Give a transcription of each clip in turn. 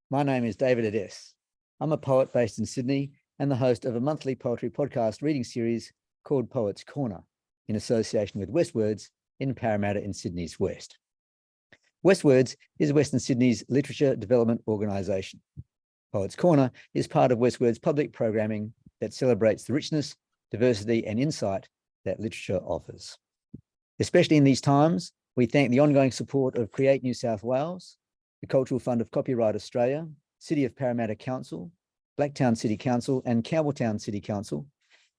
My name is David Ades. I'm a poet based in Sydney and the host of a monthly poetry podcast reading series called Poets Corner, in association with WestWords in Parramatta in Sydney's West. WestWords is Western Sydney's literature development organisation. Poets Corner is part of WestWords' public programming that celebrates the richness, diversity and insight that literature offers. Especially in these times, we thank the ongoing support of Create New South Wales, the Cultural Fund of Copyright Australia, City of Parramatta Council, Blacktown City Council and Campbelltown City Council,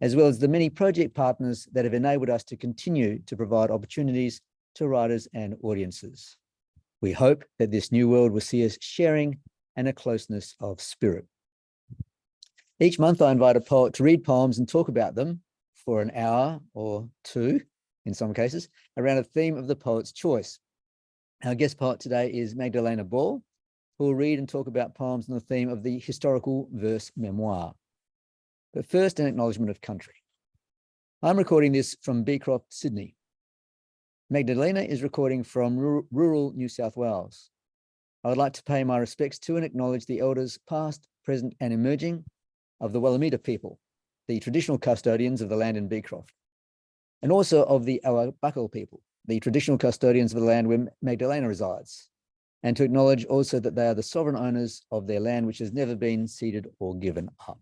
as well as the many project partners that have enabled us to continue to provide opportunities to writers and audiences. We hope that this new world will see us sharing and a closeness of spirit. Each month, I invite a poet to read poems and talk about them for an hour or two, in some cases, around a theme of the poet's choice. Our guest poet today is Magdalena Ball, who will read and talk about poems on the theme of the historical verse memoir. But first, an acknowledgement of country. I'm recording this from Beecroft, Sydney. Magdalena is recording from rural New South Wales. I would like to pay my respects to and acknowledge the elders past, present and emerging of the Wallamita people, the traditional custodians of the land in Beecroft, and also of the Awabakal people, the traditional custodians of the land where Magdalena resides, and to acknowledge also that they are the sovereign owners of their land which has never been ceded or given up.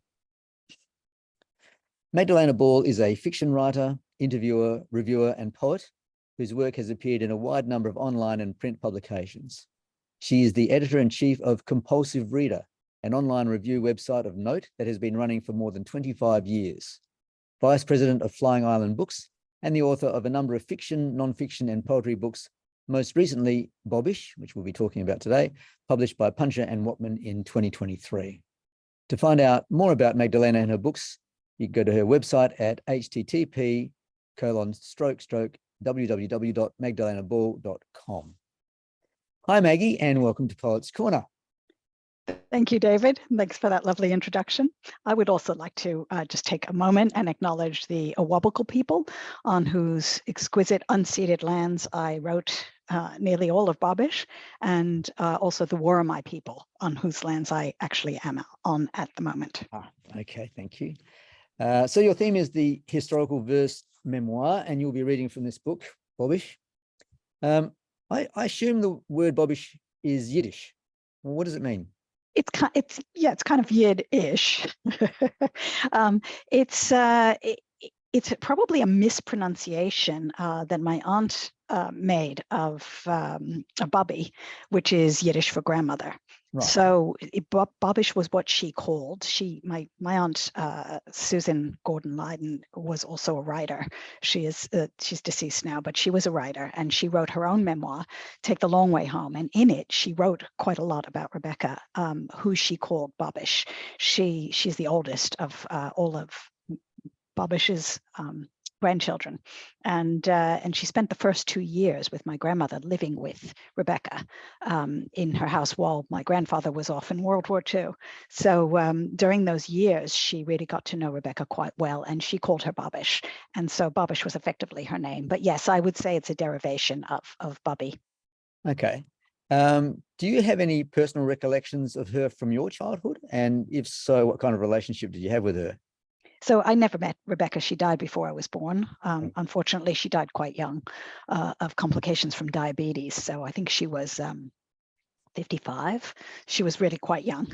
Magdalena Ball is a fiction writer, interviewer, reviewer and poet whose work has appeared in a wide number of online and print publications. She is the editor-in-chief of Compulsive Reader, an online review website of note that has been running for more than 25 years, vice president of Flying Island Books, and the author of a number of fiction, non-fiction and poetry books, most recently Bobbish, which we'll be talking about today, published by Puncher and Watman in 2023. To find out more about Magdalena and her books, you can go to her website at http://www.magdalenaball.com. Hi, Maggie, and welcome to Poets Corner. Thank you, David. Thanks for that lovely introduction. I would also like to just take a moment and acknowledge the Awabakal people on whose exquisite unceded lands I wrote nearly all of Bobbish, and also the Worimi people on whose lands I actually am on at the moment. Okay, thank you. So your theme is the historical verse memoir, and you'll be reading from this book, Bobbish. I assume the word Bobbish is Yiddish. Well, what does it mean? It's kind of Yid-ish. It's probably a mispronunciation that my aunt made of Bobby, which is Yiddish for grandmother. Right. So Bobbish was what she called. My aunt Susan Gordon Lydon was also a writer. She's deceased now, but she was a writer, and she wrote her own memoir, Take the Long Way Home, and in it she wrote quite a lot about Rebecca, who she called Bobbish. She's the oldest of all of Bobbish's grandchildren, and she spent the first 2 years with my grandmother living with Rebecca in her house while my grandfather was off in World War II. So during those years, she really got to know Rebecca quite well, and she called her Bobbish, and so Bobbish was effectively her name. But yes, I would say it's a derivation of Bobby. Okay. Do you have any personal recollections of her from your childhood? And if so, what kind of relationship did you have with her? So I never met Rebecca. She died before I was born. Unfortunately, she died quite young of complications from diabetes. So I think she was 55. She was really quite young,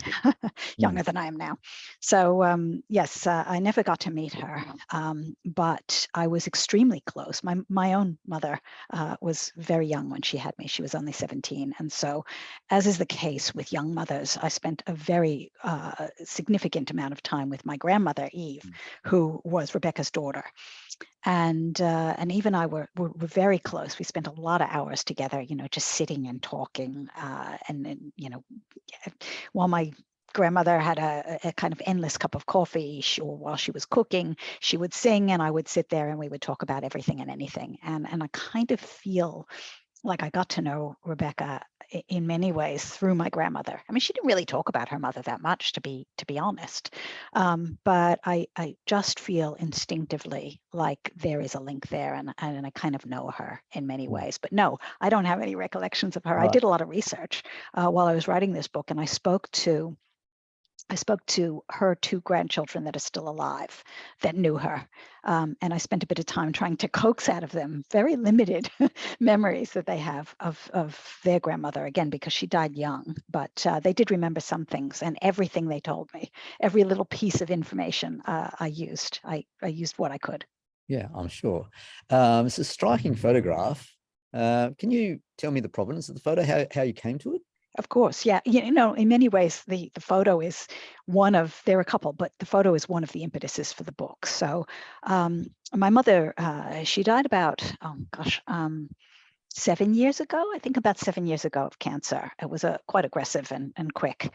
younger than I am now. So yes, I never got to meet her, but I was extremely close. My own mother was very young when she had me. She was only 17. And so, as is the case with young mothers, I spent a very significant amount of time with my grandmother, Eve, who was Rebecca's daughter. And Eve and I were very close. We spent a lot of hours together, just sitting and talking, and while my grandmother had a kind of endless cup of coffee, or while she was cooking, she would sing, and I would sit there and we would talk about everything and anything. And I kind of feel like I got to know Rebecca in many ways through my grandmother. I mean, she didn't really talk about her mother that much, to be honest, but I just feel instinctively like there is a link there, and I kind of know her in many ways. But no, I don't have any recollections of her. Right. I did a lot of research while I was writing this book, and I spoke to her two grandchildren that are still alive that knew her. And I spent a bit of time trying to coax out of them very limited memories that they have of their grandmother, again, because she died young. But they did remember some things, and everything they told me, every little piece of information I used. I used what I could. Yeah, I'm sure. It's a striking photograph. Can you tell me the provenance of the photo, how you came to it? Of course, yeah. In many ways, the photo is one of, there are a couple, but the photo is one of the impetuses for the book. So my mother, she died about, 7 years ago, I think about 7 years ago, of cancer. It was a quite aggressive and quick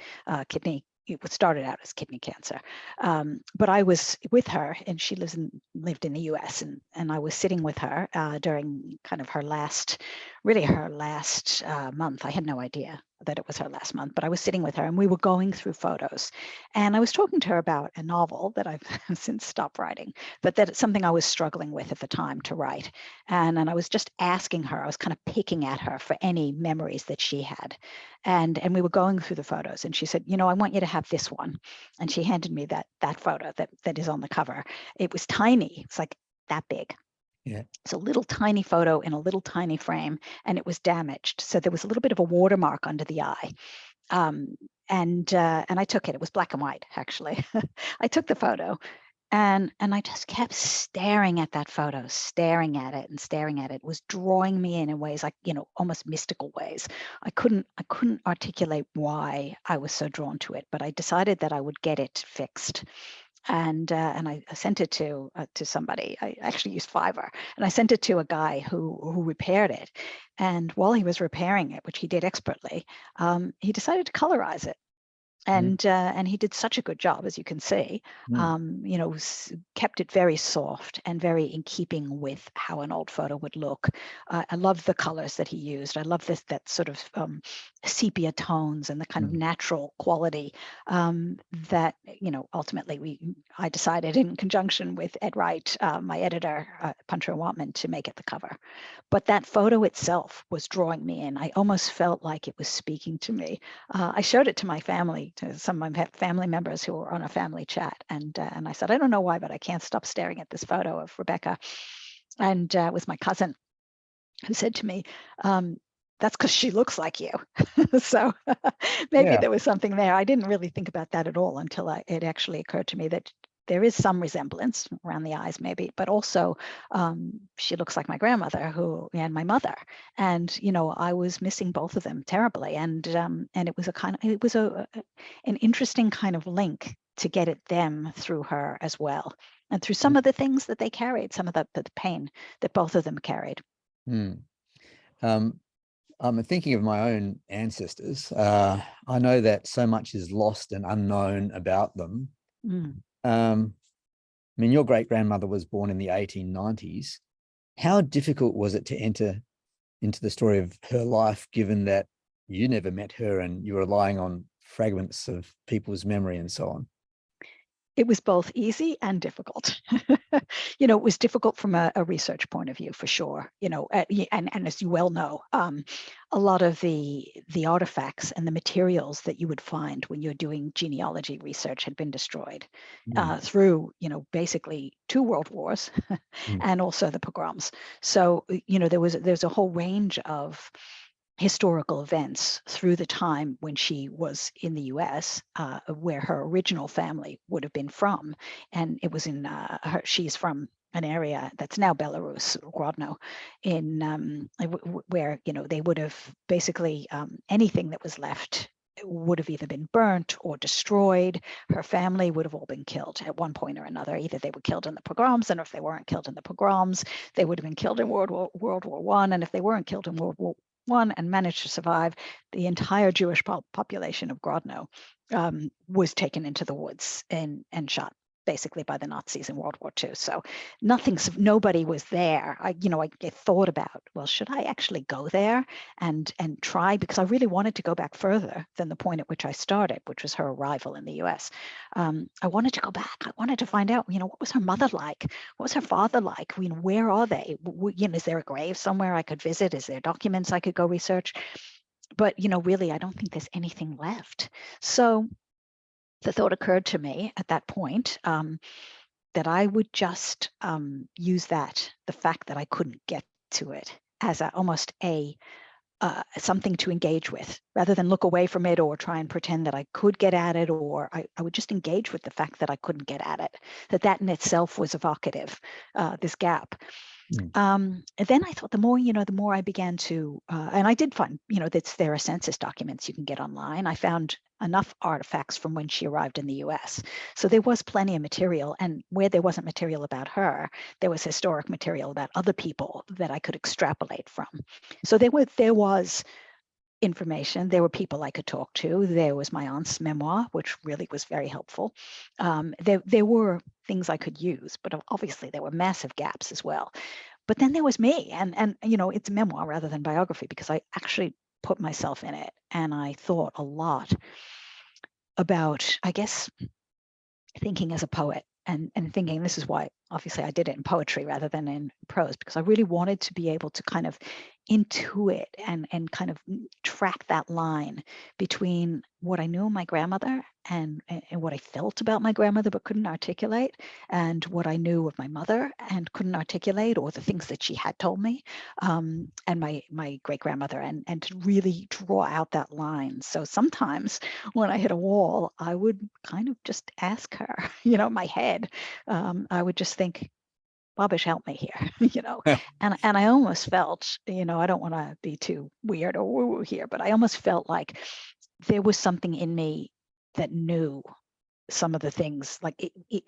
kidney. It started out as kidney cancer. But I was with her, and she lived in the US, and I was sitting with her during kind of her last month. I had no idea that it was her last month, but I was sitting with her, and we were going through photos. And I was talking to her about a novel that I've since stopped writing, but that it's something I was struggling with at the time to write. And I was just asking her, I was kind of picking at her for any memories that she had. And we were going through the photos, and she said, I want you to have this one. And she handed me that photo that is on the cover. It was tiny. It's like that big. Yeah. It's a little tiny photo in a little tiny frame, and it was damaged. So there was a little bit of a watermark under the eye. And I took it. It was black and white, actually. I took the photo, and I just kept staring at that photo, staring at it and staring at it. It was drawing me in ways like, almost mystical ways. I couldn't articulate why I was so drawn to it, but I decided that I would get it fixed. And I sent it to somebody. I actually used Fiverr, and I sent it to a guy who repaired it. And while he was repairing it, which he did expertly, he decided to colorize it. And he did such a good job, as you can see. Kept it very soft and very in keeping with how an old photo would look. I love the colors that he used. I love that sort of sepia tones and the kind of natural quality that ultimately I decided, in conjunction with Ed Wright, my editor, Puncher and Watman, to make it the cover. But that photo itself was drawing me in. I almost felt like it was speaking to me. I showed it to my family, to some of my family members who were on a family chat, and I said, I don't know why, but I can't stop staring at this photo of Rebecca. And it was my cousin who said to me, that's because she looks like you. So maybe there was something there. I didn't really think about that at all until it actually occurred to me that there is some resemblance around the eyes, maybe, but also she looks like my grandmother and my mother. And, I was missing both of them terribly. And it was an interesting kind of link to get at them through her as well. And through some of the things that they carried, some of the pain that both of them carried. I'm thinking of my own ancestors. I know that so much is lost and unknown about them. I mean, your great-grandmother was born in the 1890s. How difficult was it to enter into the story of her life, given that you never met her and you were relying on fragments of people's memory and so on? It was both easy and difficult. It was difficult from a research point of view, for sure. And as you well know, a lot of the artifacts and the materials that you would find when you're doing genealogy research had been destroyed through, basically 2 world wars and also the pogroms. So, there's a whole range of historical events through the time when she was in the US, where her original family would have been from. And it was in she's from an area that's now Belarus, Grodno, where, they would have basically anything that was left would have either been burnt or destroyed. Her family would have all been killed at one point or another. Either they were killed in the pogroms, and if they weren't killed in the pogroms, they would have been killed in World War I. And if they weren't killed in World War I and managed to survive, the entire Jewish population of Grodno was taken into the woods and shot. basically by the Nazis in World War II. So nobody was there. I thought about, well, should I actually go there and try, because I really wanted to go back further than the point at which I started, which was her arrival in the US. I wanted to go back. I wanted to find out, what was her mother like? What was her father like? Where are they? Is there a grave somewhere I could visit? Is there documents I could go research? But, really, I don't think there's anything left. So the thought occurred to me at that point that I would just use the fact that I couldn't get to it as almost something to engage with, rather than look away from it or try and pretend that I could get at it, or I would just engage with the fact that I couldn't get at it, that in itself was evocative, this gap. And then I thought the more I began to, and I did find, that there are census documents you can get online. I found enough artifacts from when she arrived in the US. So there was plenty of material, and where there wasn't material about her, there was historic material about other people that I could extrapolate from. So there was information. There were people I could talk to. There was my aunt's memoir, which really was very helpful. There were things I could use, but obviously there were massive gaps as well. But then there was me, and it's a memoir rather than biography, because I actually put myself in it, and I thought a lot about, I guess, thinking as a poet, and thinking, this is why obviously I did it in poetry rather than in prose, because I really wanted to be able to kind of intuit and kind of track that line between what I knew of my grandmother and what I felt about my grandmother but couldn't articulate, and what I knew of my mother and couldn't articulate, or the things that she had told me, and my great grandmother, and to really draw out that line. So sometimes when I hit a wall, I would kind of just ask her, in my head, I would just think, Babish, help me here, and I almost felt, I don't want to be too weird or woo-woo here, but I almost felt like there was something in me that knew some of the things, like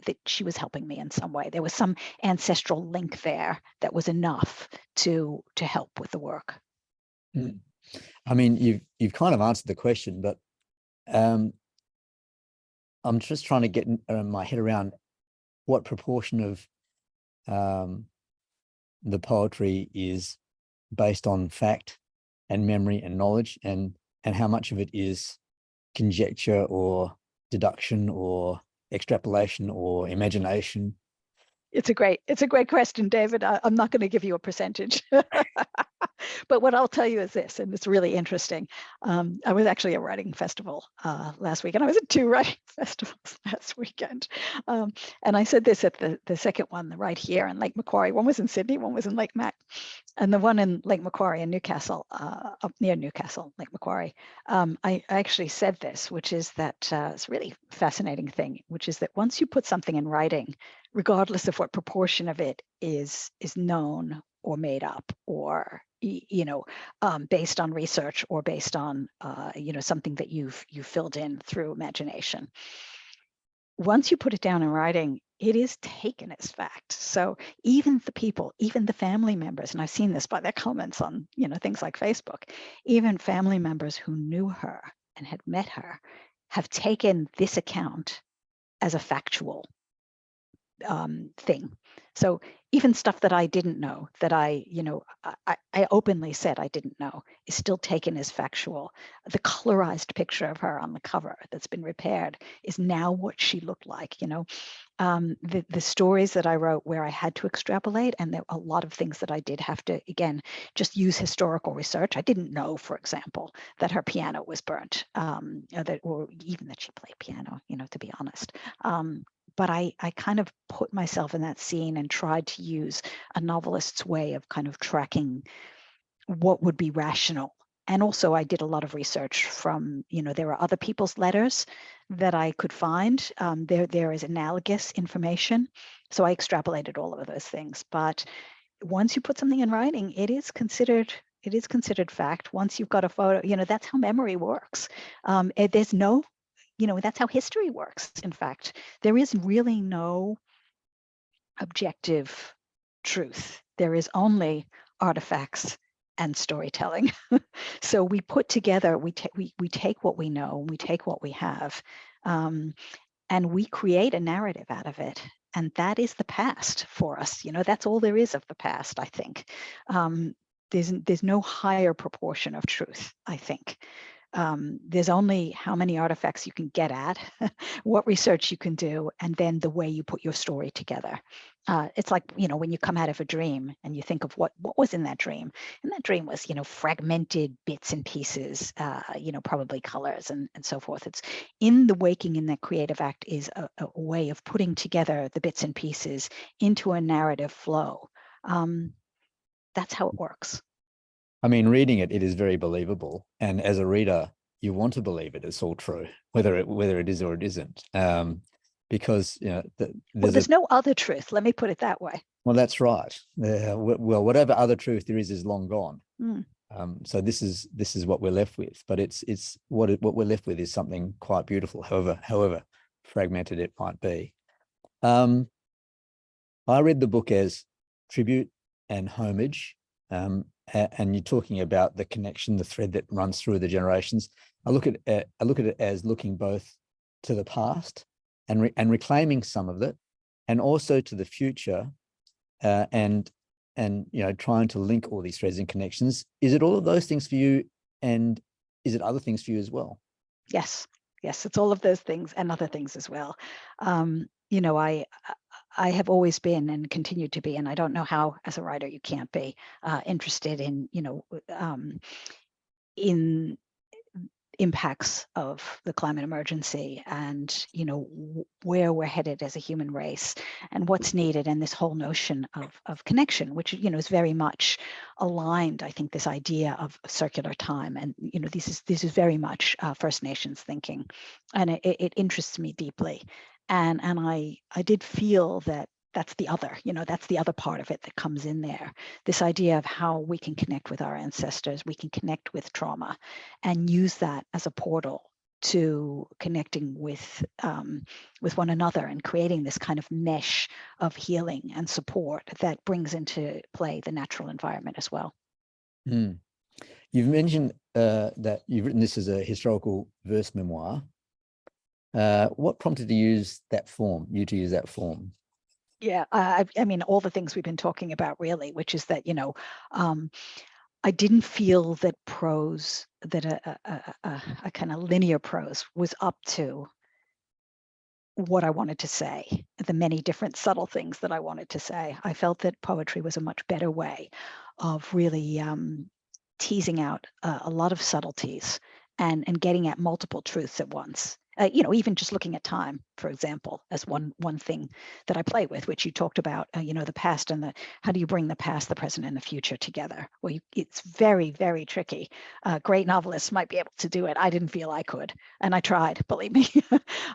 that she was helping me in some way. There was some ancestral link there that was enough to help with the work. I mean, you've kind of answered the question, but I'm just trying to get my head around what proportion of the poetry is based on fact and memory and knowledge, and how much of it is conjecture or deduction or extrapolation or imagination. It's a great question, David. I'm not going to give you a percentage. But what I'll tell you is this, and it's really interesting. I was actually at a writing festival last week, and I was at 2 writing festivals last weekend. And I said this at the second one, right here in Lake Macquarie. One was in Sydney, one was in Lake Mac. And the one in Lake Macquarie in Newcastle, up near Newcastle, Lake Macquarie, I actually said this, which is that it's a really fascinating thing, which is that once you put something in writing, regardless of what proportion of it is known or made up, or based on research, or based on something that you've filled in through imagination, once you put it down in writing, it is taken as fact. So even the people, even the family members, and I've seen this by their comments on things like Facebook, even family members who knew her and had met her have taken this account as a factual thing. So even stuff that I didn't know, that I openly said I didn't know, is still taken as factual. The colorized picture of her on the cover that's been repaired is now what she looked like. The stories that I wrote where I had to extrapolate, and there are a lot of things that I did have to, again, just use historical research. I didn't know, for example, that her piano was burnt, or even that she played piano, to be honest. But I kind of put myself in that scene and tried to use a novelist's way of kind of tracking what would be rational. And also I did a lot of research from, there are other people's letters that I could find. There is analogous information. So I extrapolated all of those things. But once you put something in writing, it is considered fact. Once you've got a photo, that's how memory works. There's no, that's how history works. In fact, there is really no objective truth. There is only artifacts and storytelling. So we put together, we take what we know, we take what we have, and we create a narrative out of it. And that is the past for us. That's all there is of the past, I think. There's no higher proportion of truth, I think. There's only how many artifacts you can get at, what research you can do, and then the way you put your story together. It's like, when you come out of a dream and you think of what was in that dream. And that dream was, fragmented bits and pieces, probably colors and so forth. It's in the waking, in that creative act, is a way of putting together the bits and pieces into a narrative flow. That's how it works. I mean, reading it is very believable. And as a reader, you want to believe it. It's all true, whether it is or it isn't. Because, there's no other truth. Let me put it that way. Well, that's right. Well, whatever other truth there is long gone. So this is what we're left with. But it's what we're left with is something quite beautiful, however fragmented it might be. I read the book as tribute and homage. And you're talking about the connection, the thread that runs through the generations. I look at it as looking both to the past and reclaiming some of it, and also to the future, and trying to link all these threads and connections. Is it all of those things for you, and is it other things for you as well? Yes, it's all of those things and other things as well. I have always been and continue to be, and I don't know how as a writer you can't be interested in, in impacts of the climate emergency, and where we're headed as a human race and what's needed, and this whole notion of connection, which is very much aligned. I think this idea of circular time, and this is very much First Nations thinking, and it interests me deeply. And I did feel that's the other part of it that comes in there. This idea of how we can connect with our ancestors, we can connect with trauma, and use that as a portal to connecting with one another, and creating this kind of mesh of healing and support that brings into play the natural environment as well. You've mentioned that you've written this as a historical verse memoir. What prompted you to use that form? Yeah, I mean, all the things we've been talking about, really, which is that, I didn't feel that prose, that a kind of linear prose was up to what I wanted to say, the many different subtle things that I wanted to say. I felt that poetry was a much better way of really teasing out a lot of subtleties and getting at multiple truths at once. Even just looking at time, for example, as one thing that I play with, which you talked about, the past and how do you bring the past, the present, and the future together? Well, it's very, very tricky. Great novelists might be able to do it. I didn't feel I could, and I tried, believe me.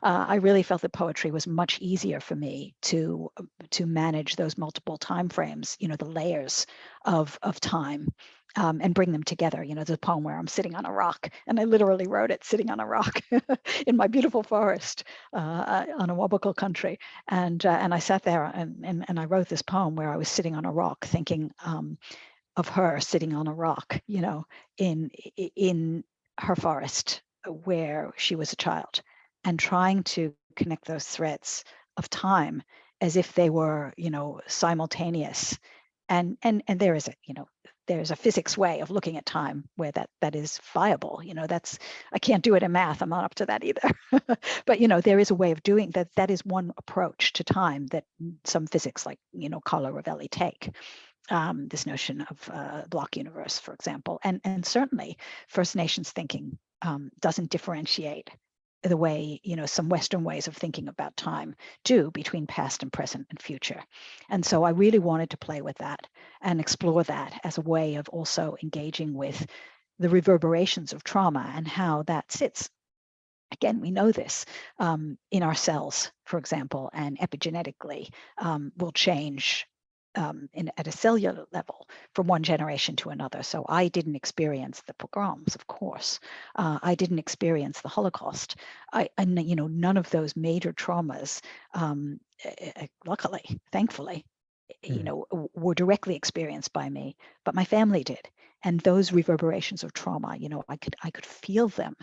I really felt that poetry was much easier for me to manage those multiple time frames, the layers of time. And bring them together. There's a poem where I'm sitting on a rock, and I literally wrote it sitting on a rock in my beautiful forest on a Wabakal country. And I sat there and I wrote this poem where I was sitting on a rock, thinking of her sitting on a rock, in her forest where she was a child, and trying to connect those threads of time as if they were, simultaneous. And there is there's a physics way of looking at time where that is viable. I can't do it in math. I'm not up to that either. But there is a way of doing that. That is one approach to time that some physics, like Carlo Rovelli, take. This notion of block universe, for example, and certainly First Nations thinking doesn't differentiate the way some Western ways of thinking about time do between past and present and future. And so I really wanted to play with that and explore that as a way of also engaging with the reverberations of trauma and how that sits. Again, we know this in our cells, for example, and epigenetically will change at a cellular level from one generation to another. So I didn't experience the pogroms, of course. I didn't experience the Holocaust. None of those major traumas, luckily, thankfully, were directly experienced by me, but my family did. And those reverberations of trauma, I could feel them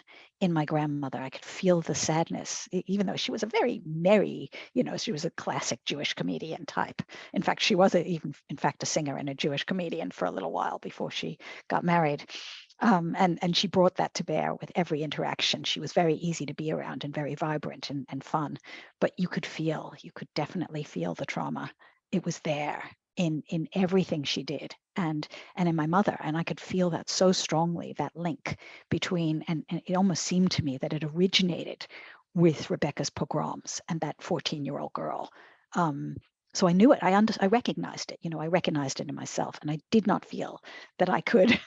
in my grandmother. I could feel the sadness, even though she was a very merry, she was a classic Jewish comedian type. In fact, she was a singer and a Jewish comedian for a little while before she got married. And she brought that to bear with every interaction. She was very easy to be around and very vibrant and fun, but you could definitely feel the trauma. It was there in everything she did, and in my mother. And I could feel that so strongly, that link between, and it almost seemed to me that it originated with Rebecca's pogroms and that 14-year-old girl. So I knew it. I recognized it. I recognized it in myself, and I did not feel that I could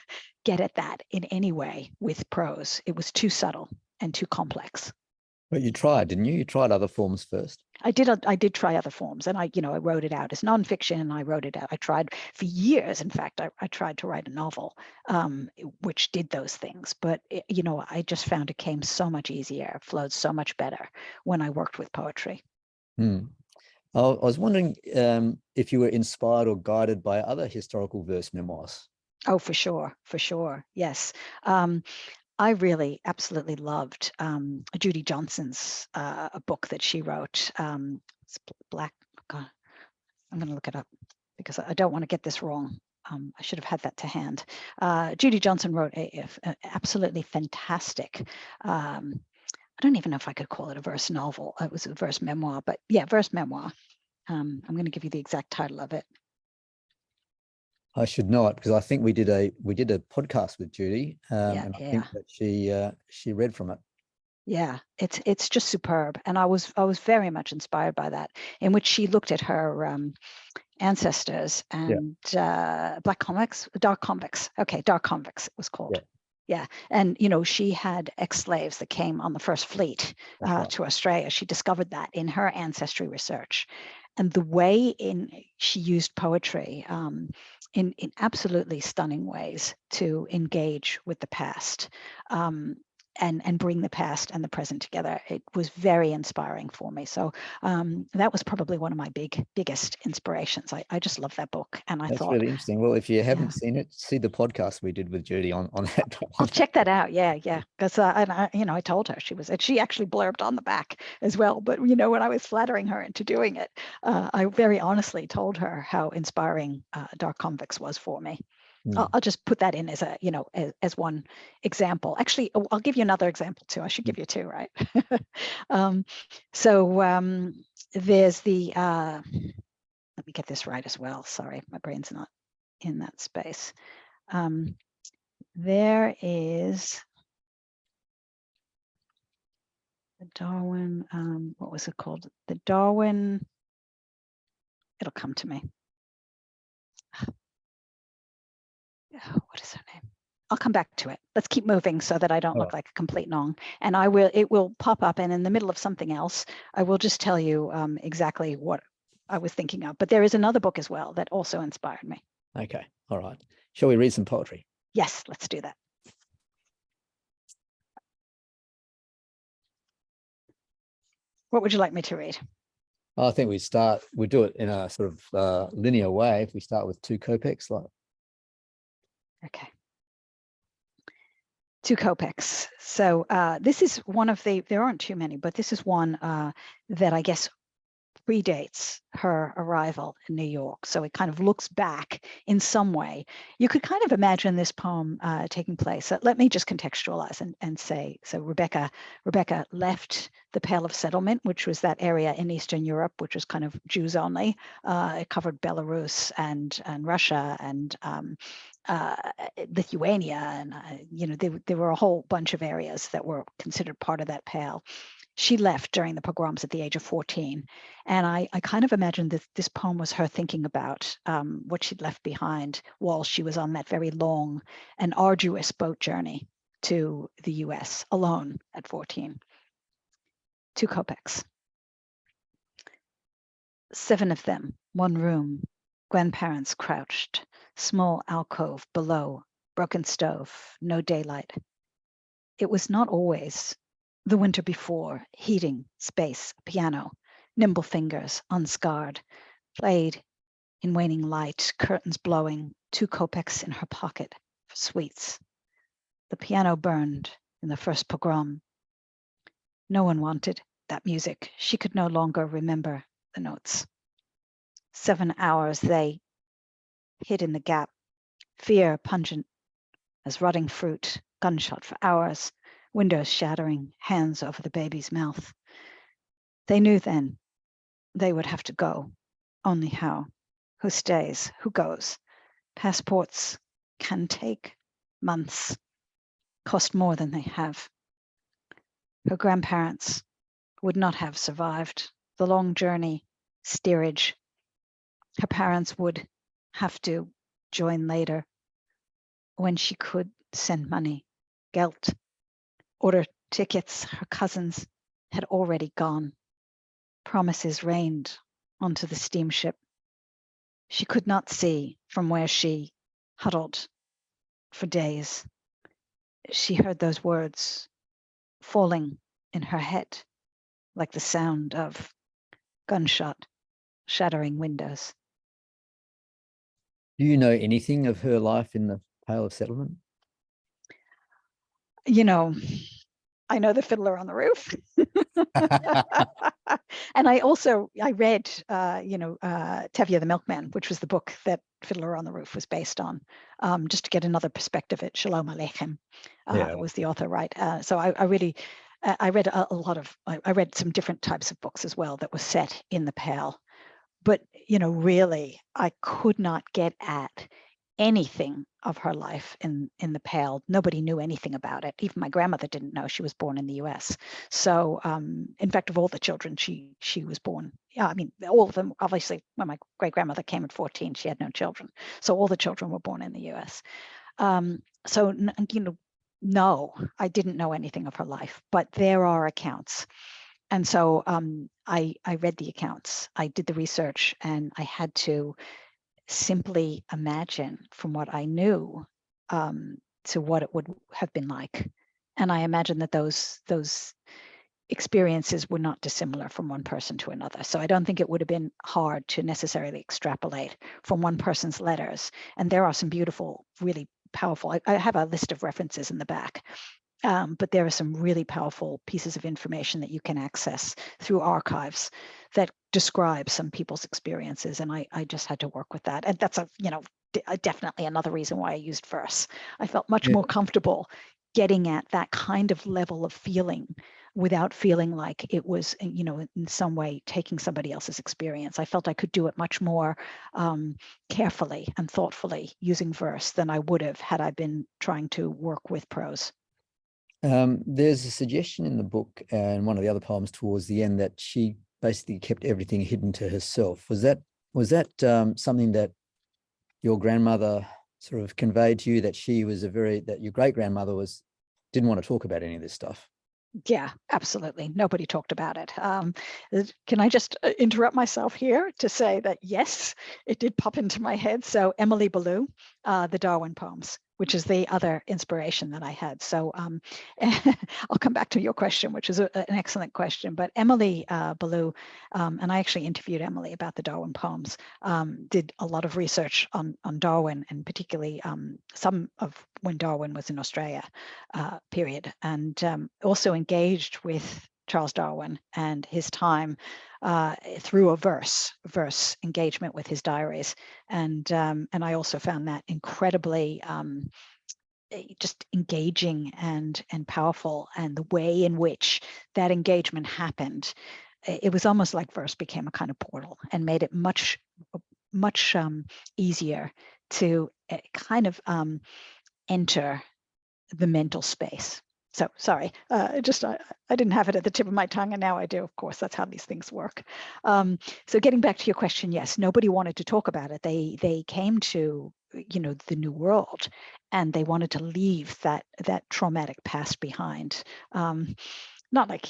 get at that in any way with prose. It was too subtle and too complex. But you tried, didn't you? You tried other forms first. I did try other forms, and I wrote it out as nonfiction, and I wrote it out. I tried for years. In fact, I tried to write a novel, which did those things. But I just found it came so much easier, flowed so much better when I worked with poetry. I was wondering if you were inspired or guided by other historical verse memoirs. Oh, for sure, yes. I really absolutely loved Judy Johnson's book that she wrote. It's Black. God, I'm going to look it up because I don't want to get this wrong. I should have had that to hand. Judy Johnson wrote a absolutely fantastic. I don't even know if I could call it a verse novel. It was a verse memoir, but yeah, verse memoir. I'm going to give you the exact title of it. I should know it because I think we did a podcast with Judy, and I think that she read from it. Yeah, it's just superb, and I was very much inspired by that, in which she looked at her ancestors and dark convicts. Okay, dark convicts it was called. Yeah, and she had ex-slaves that came on the first fleet to Australia. She discovered that in her ancestry research, and the way she used poetry in absolutely stunning ways to engage with the past. And bring the past and the present together. It was very inspiring for me. So that was probably one of my biggest inspirations. I just love that book, and I thought that's really interesting. Well, if you haven't seen it, see the podcast we did with Judy on that. I'll check that out. Yeah, because I told her she actually blurbed on the back as well. But when I was flattering her into doing it, I very honestly told her how inspiring Dark Convicts was for me. I'll just put that in as a, as one example. Actually, I'll give you another example too. I should give you two, right? There's the, let me get this right as well. Sorry, my brain's not in that space. There is the Darwin, what was it called? The Darwin, it'll come to me. What is her name? I'll come back to it. Let's keep moving so that I don't look like a complete nong. And it will pop up, and in the middle of something else, I will just tell you exactly what I was thinking of. But there is another book as well that also inspired me. Okay. All right. Shall we read some poetry? Yes, let's do that. What would you like me to read? I think we do it in a sort of linear way. If we start with 2 Copics, Okay. 2 Copics. So this is one of there aren't too many, but this is one that I guess predates her arrival in New York. So it kind of looks back in some way. You could kind of imagine this poem taking place. Let me just contextualize and say, so Rebecca left the Pale of Settlement, which was that area in Eastern Europe, which was kind of Jews only. It covered Belarus and Russia and Lithuania, and there were a whole bunch of areas that were considered part of that Pale. She left during the pogroms at the age of 14. And I kind of imagine that this poem was her thinking about what she'd left behind while she was on that very long and arduous boat journey to the US alone at 14. 2 Copics. 7 of them, 1 room, grandparents crouched, small alcove below, broken stove, no daylight. It was not always. The winter before, heating, space, piano, nimble fingers, unscarred, played in waning light, curtains blowing, 2 Copics in her pocket for sweets. The piano burned in the first pogrom. No one wanted that music. She could no longer remember the notes. 7 hours they hid in the gap, fear pungent as rotting fruit, gunshot for hours, windows shattering, hands over the baby's mouth. They knew then they would have to go. Only how? Who stays? Who goes? Passports can take months, cost more than they have. Her grandparents would not have survived the long journey, steerage. Her parents would have to join later when she could send money, geld, order tickets. Her cousins had already gone. Promises rained onto the steamship. She could not see from where she huddled for days. She heard those words falling in her head like the sound of gunshot shattering windows. Do you know anything of her life in the Pale of Settlement? You know, I know The Fiddler on the Roof. And I read, Tevye the Milkman, which was the book that Fiddler on the Roof was based on, just to get another perspective. Shalom Aleichem was the author, right? So I really, I read a lot of, I read some different types of books as well that were set in the Pale. But, really, I could not get at anything of her life in the Pale. Nobody knew anything about it. Even my grandmother didn't know. She was born in the US. So in fact, of all the children, she was born. Yeah, I mean, all of them, obviously, when my great grandmother came at 14, she had no children. So all the children were born in the US. No, I didn't know anything of her life, but there are accounts. And so I read the accounts, I did the research, and I had to simply imagine from what I knew to what it would have been like. And I imagine that those experiences were not dissimilar from one person to another. So I don't think it would have been hard to necessarily extrapolate from one person's letters. And there are some beautiful, really powerful, I have a list of references in the back. But there are some really powerful pieces of information that you can access through archives that describe some people's experiences. And I just had to work with that. And that's definitely another reason why I used verse. I felt much more comfortable getting at that kind of level of feeling without feeling like it was, in some way taking somebody else's experience. I felt I could do it much more carefully and thoughtfully using verse than I would have had I been trying to work with prose. There's a suggestion in the book and one of the other poems towards the end that she basically kept everything hidden to herself. Was that something that your grandmother sort of conveyed to you, that that your great grandmother didn't want to talk about any of this stuff? Yeah, absolutely. Nobody talked about it. Can I just interrupt myself here to say that, yes, it did pop into my head. So Emily Ballou, the Darwin Poems, which is the other inspiration that I had. So I'll come back to your question, which is an excellent question. But Emily Ballou, and I actually interviewed Emily about the Darwin Poems, did a lot of research on Darwin, and particularly some of when Darwin was in Australia, period, and also engaged with Charles Darwin and his time through a verse engagement with his diaries, and I also found that incredibly just engaging and powerful, and the way in which that engagement happened, it was almost like verse became a kind of portal and made it much easier to kind of enter the mental space. So sorry, I didn't have it at the tip of my tongue, and now I do. Of course, that's how these things work. So getting back to your question, yes, nobody wanted to talk about it. They came to the New World, and they wanted to leave that traumatic past behind. Not like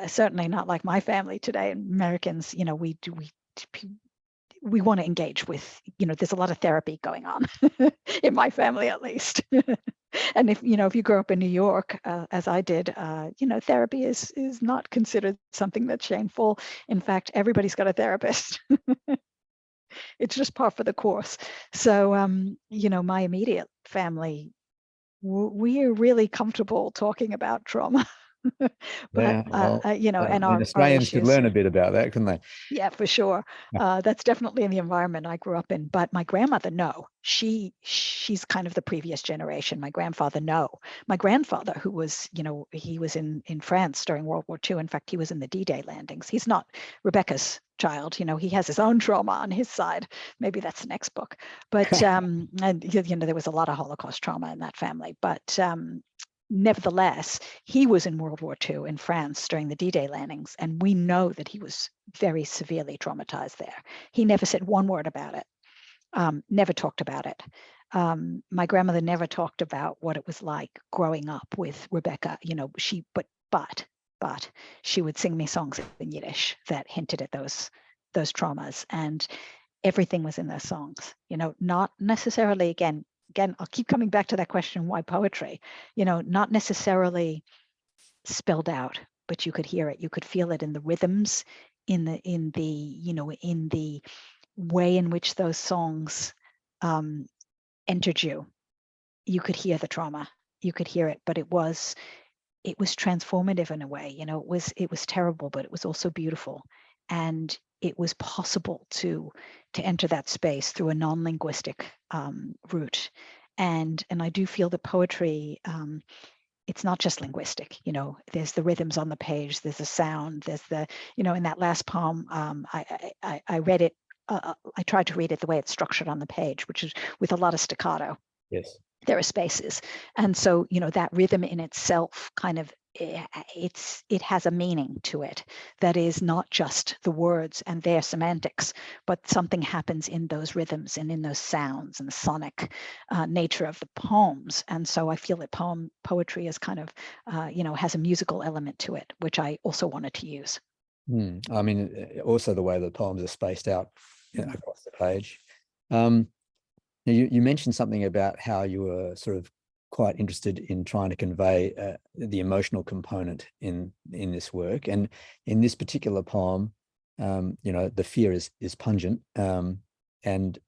certainly not like my family today. Americans, we want to engage with, there's a lot of therapy going on in my family, at least. And if you grow up in New York, as I did, therapy is not considered something that's shameful. In fact, everybody's got a therapist. it's just par for the course. So, you know, my immediate family, we are really comfortable talking about trauma. But, Yeah, well, you know, and our Australians could issues. learn a bit about that, couldn't they? Yeah, for sure. That's definitely in the environment I grew up in. But my grandmother, no, she's kind of the previous generation. My grandfather, no. My grandfather, who was, you know, he was in France during World War II. In fact, he was in the D-Day landings. He's not Rebecca's child. You know, he has his own trauma on his side. Maybe that's the next book. But and you know, there was a lot of Holocaust trauma in that family. But nevertheless, he was in World War II in France during the D-Day landings, and we know that he was very severely traumatized there. He never said one word about it, never talked about it. My grandmother never talked about what it was like growing up with Rebecca. You know, but she would sing me songs in Yiddish that hinted at those traumas, and everything was in those songs. You know, not necessarily again, I'll keep coming back to that question, why poetry? You know, not necessarily spelled out, but you could hear it, you could feel it in the rhythms, in the you know, in the way in which those songs entered you. You could hear the trauma, you could hear it, but it was transformative in a way. You know, it was terrible, but it was also beautiful, and it was possible to enter that space through a non-linguistic route. And I do feel that poetry, it's not just linguistic. You know, there's the rhythms on the page, there's the sound, there's the, you know, in that last poem, I read it, I tried to read it the way it's structured on the page, which is with a lot of staccato. Yes. There are spaces, and so, you know, that rhythm in itself kind of, it has a meaning to it that is not just the words and their semantics, but something happens in those rhythms and in those sounds and the sonic nature of the poems. And so I feel that poetry is kind of, you know, has a musical element to it, which I also wanted to use. I mean, also the way the poems are spaced out across the page. You mentioned something about how you were sort of quite interested in trying to convey the emotional component in this work, and in this particular poem, you know, the fear is pungent, and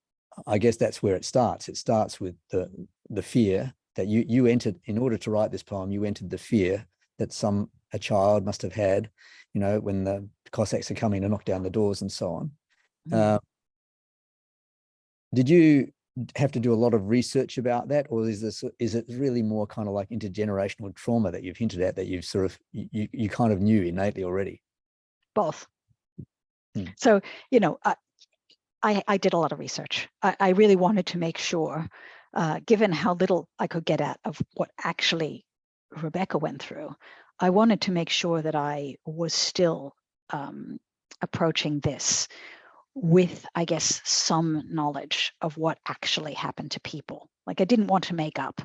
I guess that's where it starts. It starts with the fear that you entered in order to write this poem. You entered the fear that a child must have had, you know, when the Cossacks are coming to knock down the doors and so on. Did you have to do a lot of research about that, or is it really more kind of like intergenerational trauma that you've hinted at, that you've sort of you kind of knew innately already? Both. So, you know, I did a lot of research. I really wanted to make sure, given how little I could get at of what actually Rebecca went through, I wanted to make sure that I was still approaching this with, I guess, some knowledge of what actually happened to people. Like, I didn't want to make up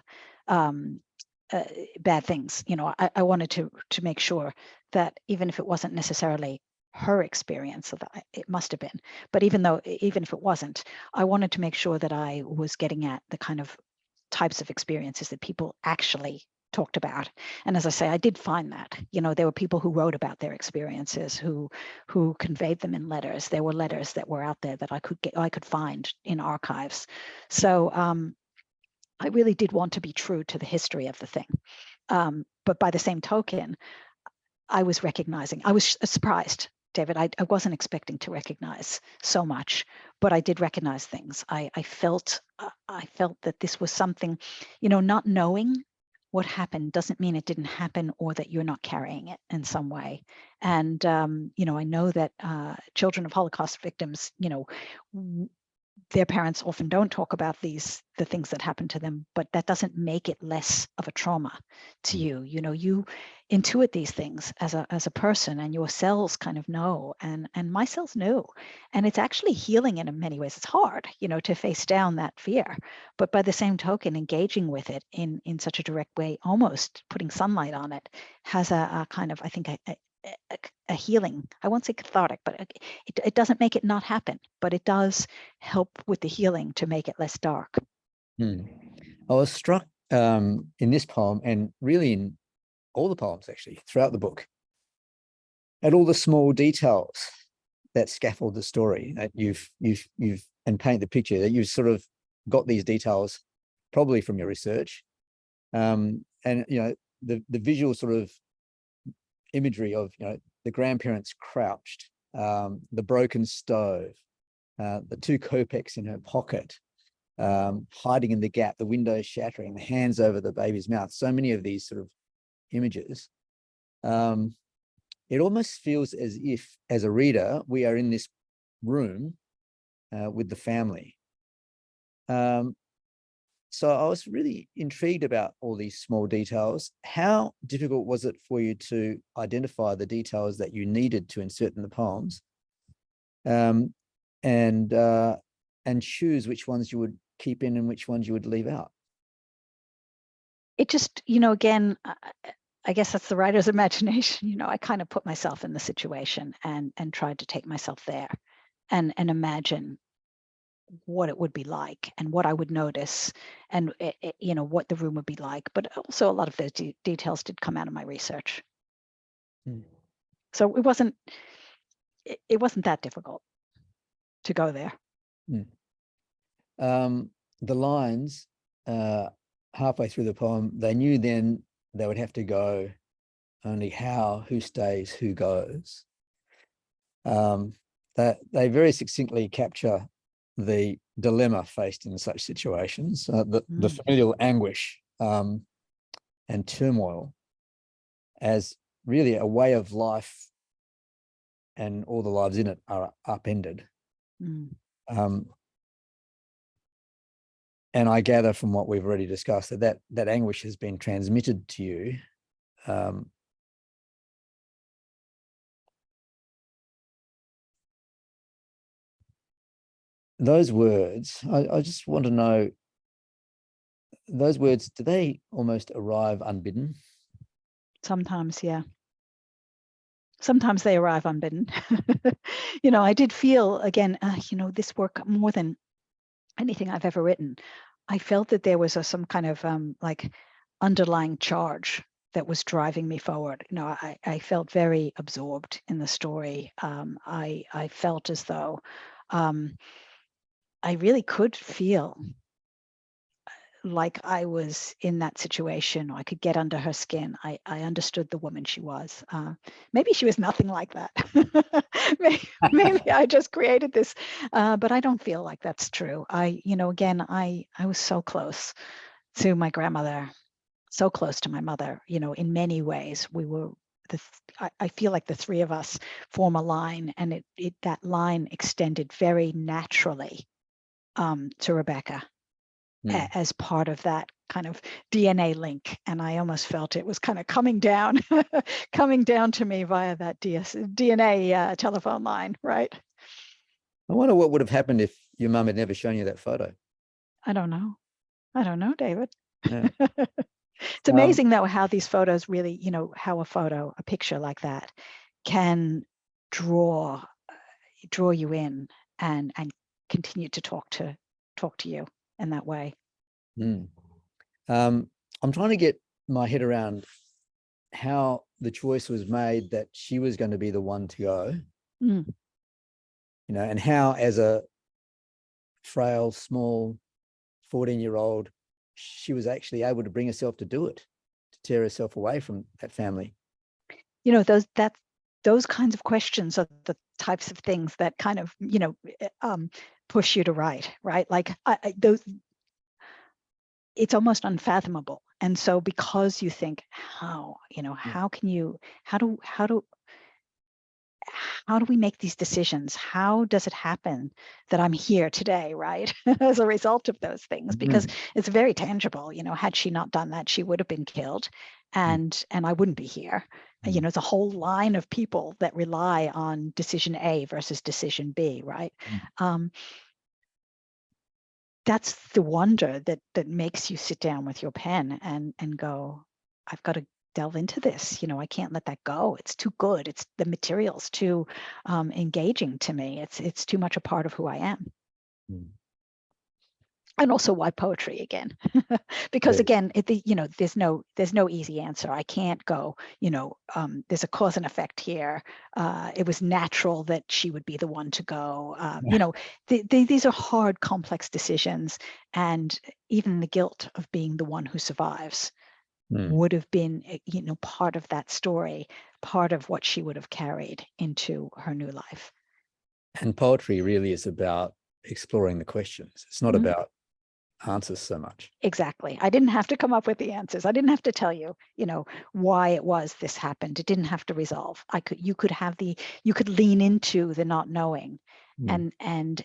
bad things. You know, I wanted to make sure that even if it wasn't necessarily her experience, that it must have been, but even if it wasn't, I wanted to make sure that I was getting at the kind of types of experiences that people actually talked about. And as I say, I did find that, you know, there were people who wrote about their experiences, who conveyed them in letters. There were letters that were out there that I could find in archives. So I really did want to be true to the history of the thing. But by the same token, I was surprised, David. I wasn't expecting to recognize so much, but I did recognize things. I felt that this was something, you know, not knowing what happened doesn't mean it didn't happen, or that you're not carrying it in some way. And you know, I know that children of Holocaust victims, you know, their parents often don't talk about the things that happen to them, but that doesn't make it less of a trauma to you. You know, you intuit these things as a person, and your cells kind of know, and my cells knew. And it's actually healing in many ways. It's hard, you know, to face down that fear, but by the same token, engaging with it in such a direct way, almost putting sunlight on it, has a kind of, I think, a healing. I won't say cathartic, but it doesn't make it not happen, but it does help with the healing to make it less dark. I was struck in this poem, and really in all the poems actually throughout the book, at all the small details that scaffold the story. That you've and paint the picture, that you've sort of got these details probably from your research. And, you know, the visual sort of imagery of, you know, the grandparents crouched, the broken stove, the two Copics in her pocket, hiding in the gap, the window shattering, the hands over the baby's mouth. So many of these sort of images. It almost feels as if, as a reader, we are in this room with the family. So I was really intrigued about all these small details. How difficult was it for you to identify the details that you needed to insert in the poems, and choose which ones you would keep in and which ones you would leave out? It just, you know, again, I guess that's the writer's imagination. You know, I kind of put myself in the situation and tried to take myself there and imagine what it would be like and what I would notice and, you know, what the room would be like. But also a lot of those details did come out of my research. So it wasn't that difficult to go there. The lines halfway through the poem, they knew then they would have to go, only how, who stays, who goes. That they very succinctly capture the dilemma faced in such situations, the familial anguish and turmoil as really a way of life, and all the lives in it are upended. And I gather from what we've already discussed that anguish has been transmitted to you. Those words, I just want to know, those words, do they almost arrive unbidden? Sometimes, yeah. Sometimes they arrive unbidden. You know, I did feel, again, you know, this work, more than anything I've ever written, I felt that there was some kind of like underlying charge that was driving me forward. You know, I felt very absorbed in the story. I felt as though I really could feel like I was in that situation, or I could get under her skin. I understood the woman she was. Maybe she was nothing like that. maybe I just created this, but I don't feel like that's true. You know, again, I was so close to my grandmother, so close to my mother. You know, in many ways, we were. I feel like the three of us form a line, and that line extended very naturally to Rebecca. As part of that kind of DNA link. And I almost felt it was kind of coming down, coming down to me via that DNA telephone line, right? I wonder what would have happened if your mum had never shown you that photo. I don't know. I don't know, David. Yeah. It's amazing though, how these photos really, you know, how a picture like that can draw you in and continue to talk to you in that way. I'm trying to get my head around how the choice was made that she was going to be the one to go, you know, and how, as a frail, small 14-year-old, she was actually able to bring herself to do it, to tear herself away from that family. You know, those kinds of questions are the types of things that kind of, you know, push you to write, right? Like those, it's almost unfathomable. And so because you think, how, you know, how do we make these decisions? How does it happen that I'm here today, right? As a result of those things, because it's very tangible. You know, had she not done that, she would have been killed, and I wouldn't be here. You know, it's a whole line of people that rely on decision A versus decision B, right? That's the wonder that makes you sit down with your pen and go, I've got to delve into this. You know, I can't let that go. It's too good. It's the material's too engaging to me. It's too much a part of who I am. And also, why poetry again? Because again, there's no easy answer. I can't go, there's a cause and effect here. It was natural that she would be the one to go. These are hard, complex decisions, and even the guilt of being the one who survives would have been, part of that story, part of what she would have carried into her new life. And poetry really is about exploring the questions. It's not about answers so much. Exactly. I didn't have to come up with the answers. I didn't have to tell you, why it was this happened. It didn't have to resolve. You could lean into the not knowing and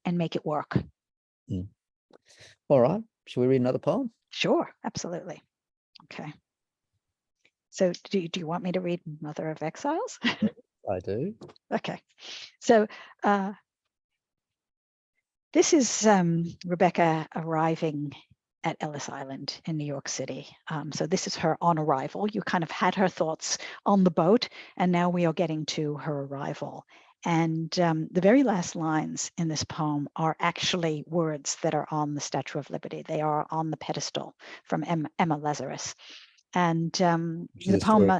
make it work. All right. Shall we read another poem? Sure, absolutely. Okay. So do you want me to read Mother of Exiles? I do. Okay. So this is Rebecca arriving at Ellis Island in New York City. So this is her on arrival. You kind of had her thoughts on the boat, and now we are getting to her arrival. And the very last lines in this poem are actually words that are on the Statue of Liberty. They are on the pedestal from Emma Lazarus. And the poem...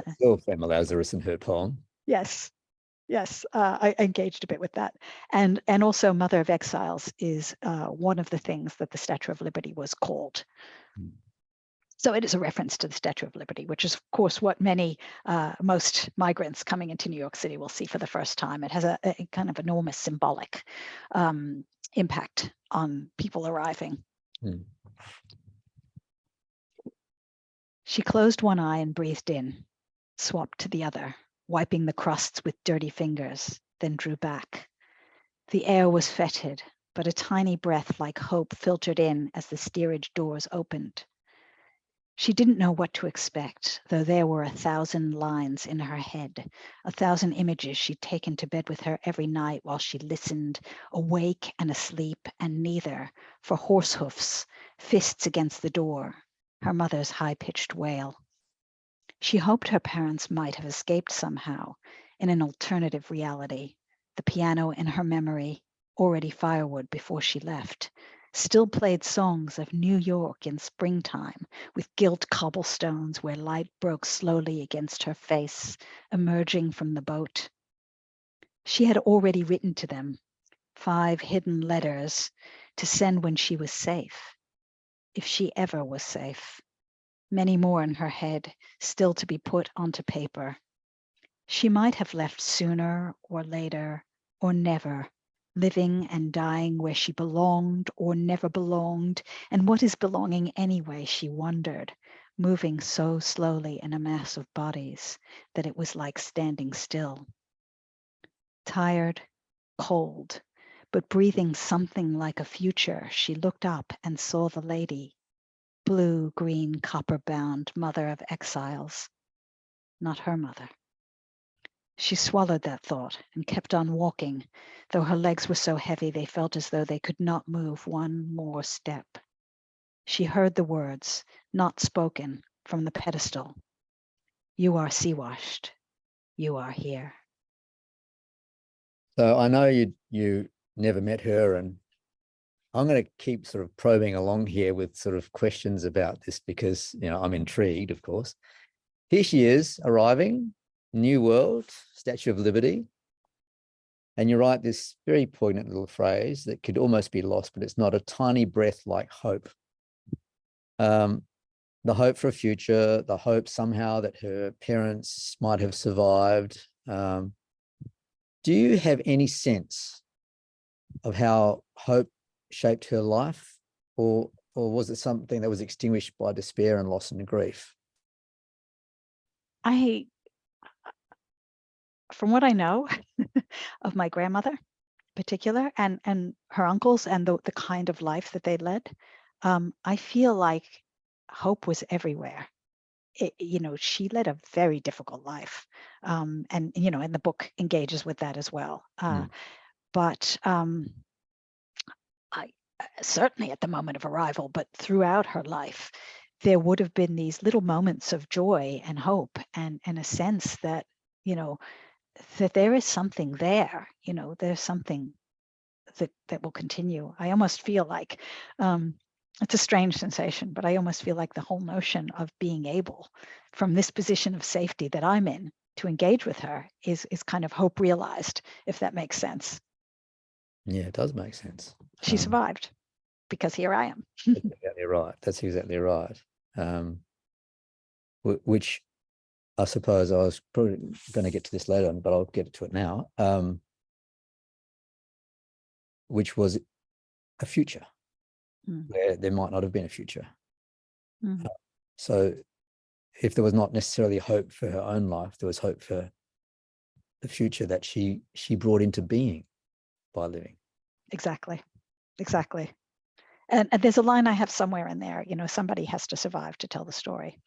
Emma Lazarus and her poem. Yes. Yes, I engaged a bit with that. And also Mother of Exiles is one of the things that the Statue of Liberty was called. So it is a reference to the Statue of Liberty, which is, of course, what most migrants coming into New York City will see for the first time. It has a kind of enormous symbolic impact on people arriving. She closed one eye and breathed in, swapped to the other, wiping the crusts with dirty fingers, then drew back. The air was fetid, but a tiny breath like hope filtered in as the steerage doors opened. She didn't know what to expect, though there were 1,000 lines in her head, 1,000 images she'd taken to bed with her every night while she listened, awake and asleep, and neither, for horse hoofs, fists against the door, her mother's high-pitched wail. She hoped her parents might have escaped somehow in an alternative reality, the piano in her memory, already firewood before she left, still played songs of New York in springtime with gilt cobblestones where light broke slowly against her face, emerging from the boat. She had already written to them 5 hidden letters to send when she was safe, if she ever was safe. Many more in her head, still to be put onto paper. She might have left sooner or later, or never, living and dying where she belonged or never belonged. And what is belonging anyway, she wondered, moving so slowly in a mass of bodies that it was like standing still. Tired, cold, but breathing something like a future, she looked up and saw the lady, blue, green, copper-bound Mother of Exiles, not her mother. She swallowed that thought and kept on walking, though her legs were so heavy they felt as though they could not move one more step. She heard the words, not spoken, from the pedestal. You are sea-washed. You are here. So I know you never met her, and I'm going to keep sort of probing along here with sort of questions about this because, I'm intrigued, of course. Here she is arriving, New World, Statue of Liberty. And you write this very poignant little phrase that could almost be lost, but it's not, a tiny breath like hope. The hope for a future, the hope somehow that her parents might have survived. Do you have any sense of how hope shaped her life, or was it something that was extinguished by despair and loss and grief? From what I know of my grandmother in particular, and her uncles and the kind of life that they led, I feel like hope was everywhere. She led a very difficult life, and the book engages with that as well. But I certainly at the moment of arrival, but throughout her life, there would have been these little moments of joy and hope, and a sense that that there is something there. There's something that will continue. I almost feel like it's a strange sensation, but I almost feel like the whole notion of being able, from this position of safety that I'm in, to engage with her is kind of hope realized, if that makes sense. Yeah, it does make sense. She survived because here I am. That's exactly right. That's exactly right. Which I suppose I was probably going to get to this later on, but I'll get to it now. Which was a future where there might not have been a future. So if there was not necessarily hope for her own life, there was hope for the future that she brought into being by living. Exactly. And there's a line I have somewhere in there, somebody has to survive to tell the story.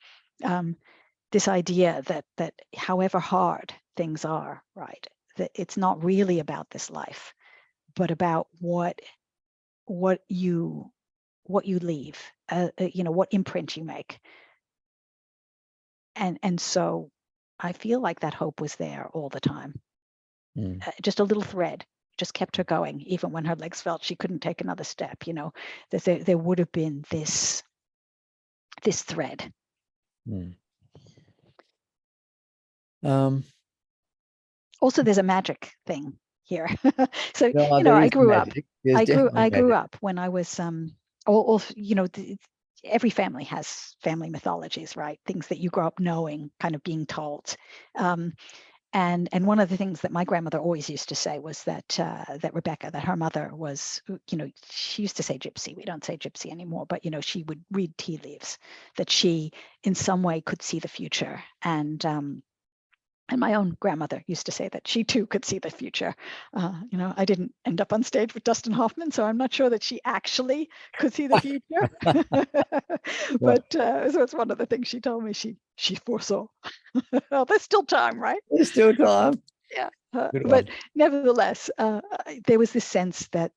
This idea that however hard things are, right, that it's not really about this life, but about what you leave, what imprint you make. And so I feel like that hope was there all the time. Just a little thread just kept her going, even when her legs felt she couldn't take another step. That there would have been this thread. Also, there's a magic thing here. So I grew up. I grew up when I was every family has family mythologies, right? Things that you grow up knowing, kind of being told. And one of the things that my grandmother always used to say was that Rebecca, that her mother was, she used to say gypsy. We don't say gypsy anymore, but she would read tea leaves. That she, in some way, could see the future. And my own grandmother used to say that she too could see the future. I didn't end up on stage with Dustin Hoffman, so I'm not sure that she actually could see the future. But so it's one of the things she told me she foresaw. Well, there's still time, right? There's still time. Yeah. But nevertheless, there was this sense that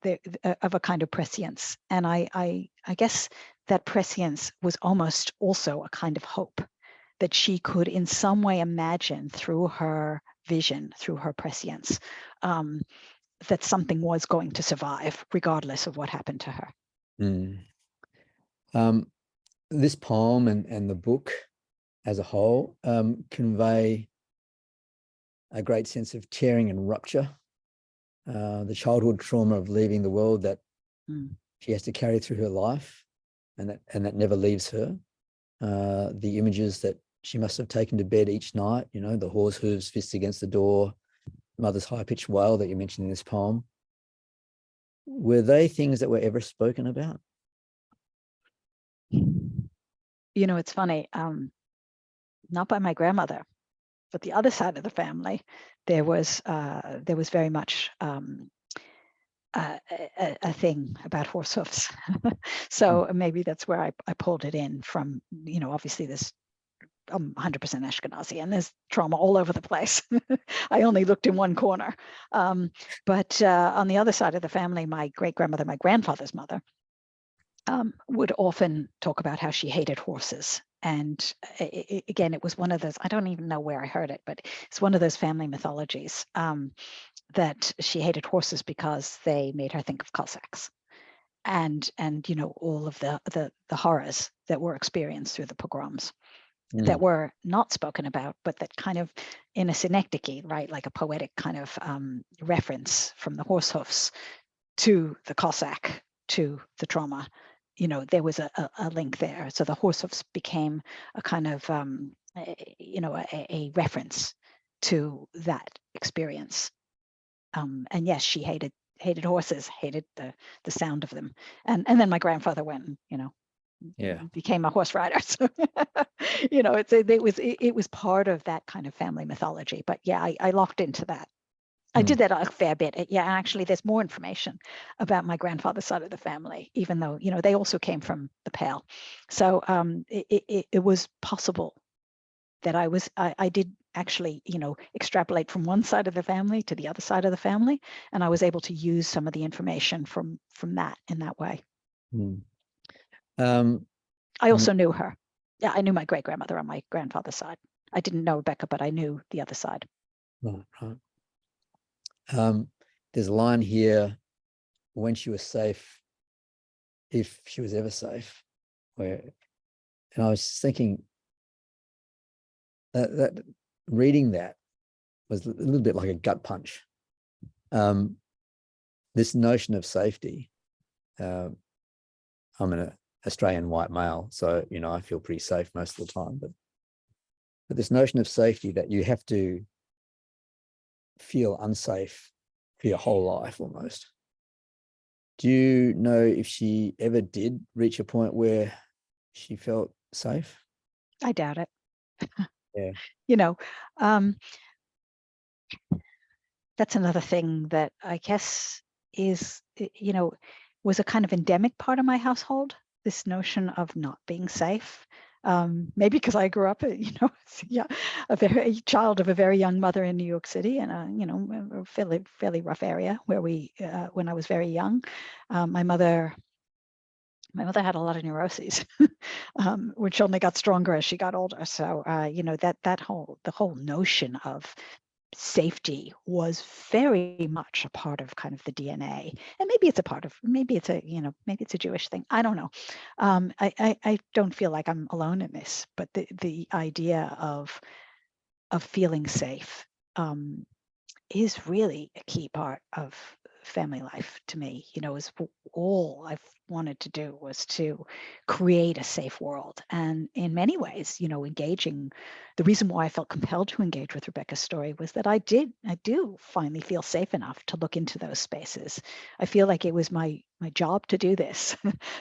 of a kind of prescience, and I guess that prescience was almost also a kind of hope, that she could in some way imagine through her vision, through her prescience, that something was going to survive regardless of what happened to her. This poem and the book as a whole convey a great sense of tearing and rupture, the childhood trauma of leaving the world that she has to carry through her life, and that never leaves her. The images that she must have taken to bed each night, the horse hooves, fists against the door, mother's high-pitched wail that you mentioned in this poem. Were they things that were ever spoken about? It's funny, not by my grandmother, but the other side of the family, there was very much a thing about horse hoofs. So maybe that's where I pulled it in from. Obviously this 100% Ashkenazi, and there's trauma all over the place. I only looked in one corner. But on the other side of the family, my great-grandmother, my grandfather's mother, would often talk about how she hated horses. And again, it was one of those, I don't even know where I heard it, but it's one of those family mythologies, that she hated horses because they made her think of Cossacks. And all of the horrors that were experienced through the pogroms. That were not spoken about, but that kind of, in a synecdoche, right, like a poetic kind of reference from the horse hoofs to the Cossack, to the trauma, there was a link there. So the horse hoofs became a kind of, a reference to that experience. And yes, she hated horses, hated the sound of them. And then my grandfather went, became a horse rider. So, it was part of that kind of family mythology. But yeah, I locked into that. I did that a fair bit. Yeah, actually, there's more information about my grandfather's side of the family, even though they also came from the Pale. So it was possible that I did actually extrapolate from one side of the family to the other side of the family, and I was able to use some of the information from that in that way. I also knew her. Yeah, I knew my great-grandmother on my grandfather's side. I didn't know Rebecca, but I knew the other side. Right. There's a line here when she was safe, if she was ever safe. And I was thinking that reading that was a little bit like a gut punch. This notion of safety. I'm an Australian white male, so I feel pretty safe most of the time. But this notion of safety, that you have to feel unsafe for your whole life almost. Do you know if she ever did reach a point where she felt safe? I doubt it. Yeah. That's another thing that I guess is, was a kind of endemic part of my household, this notion of not being safe. Maybe because I grew up, a very child of a very young mother in New York City, and a fairly rough area where when I was very young, my mother had a lot of neuroses, which only got stronger as she got older. So, the whole notion of safety was very much a part of kind of the DNA. And maybe it's a Jewish thing. I don't know. I don't feel like I'm alone in this, but the idea of feeling safe is really a key part of family life to me. Is all I've wanted to do was to create a safe world. And in many ways, engaging, the reason why I felt compelled to engage with Rebecca's story was that I do finally feel safe enough to look into those spaces. I feel like it was my job to do this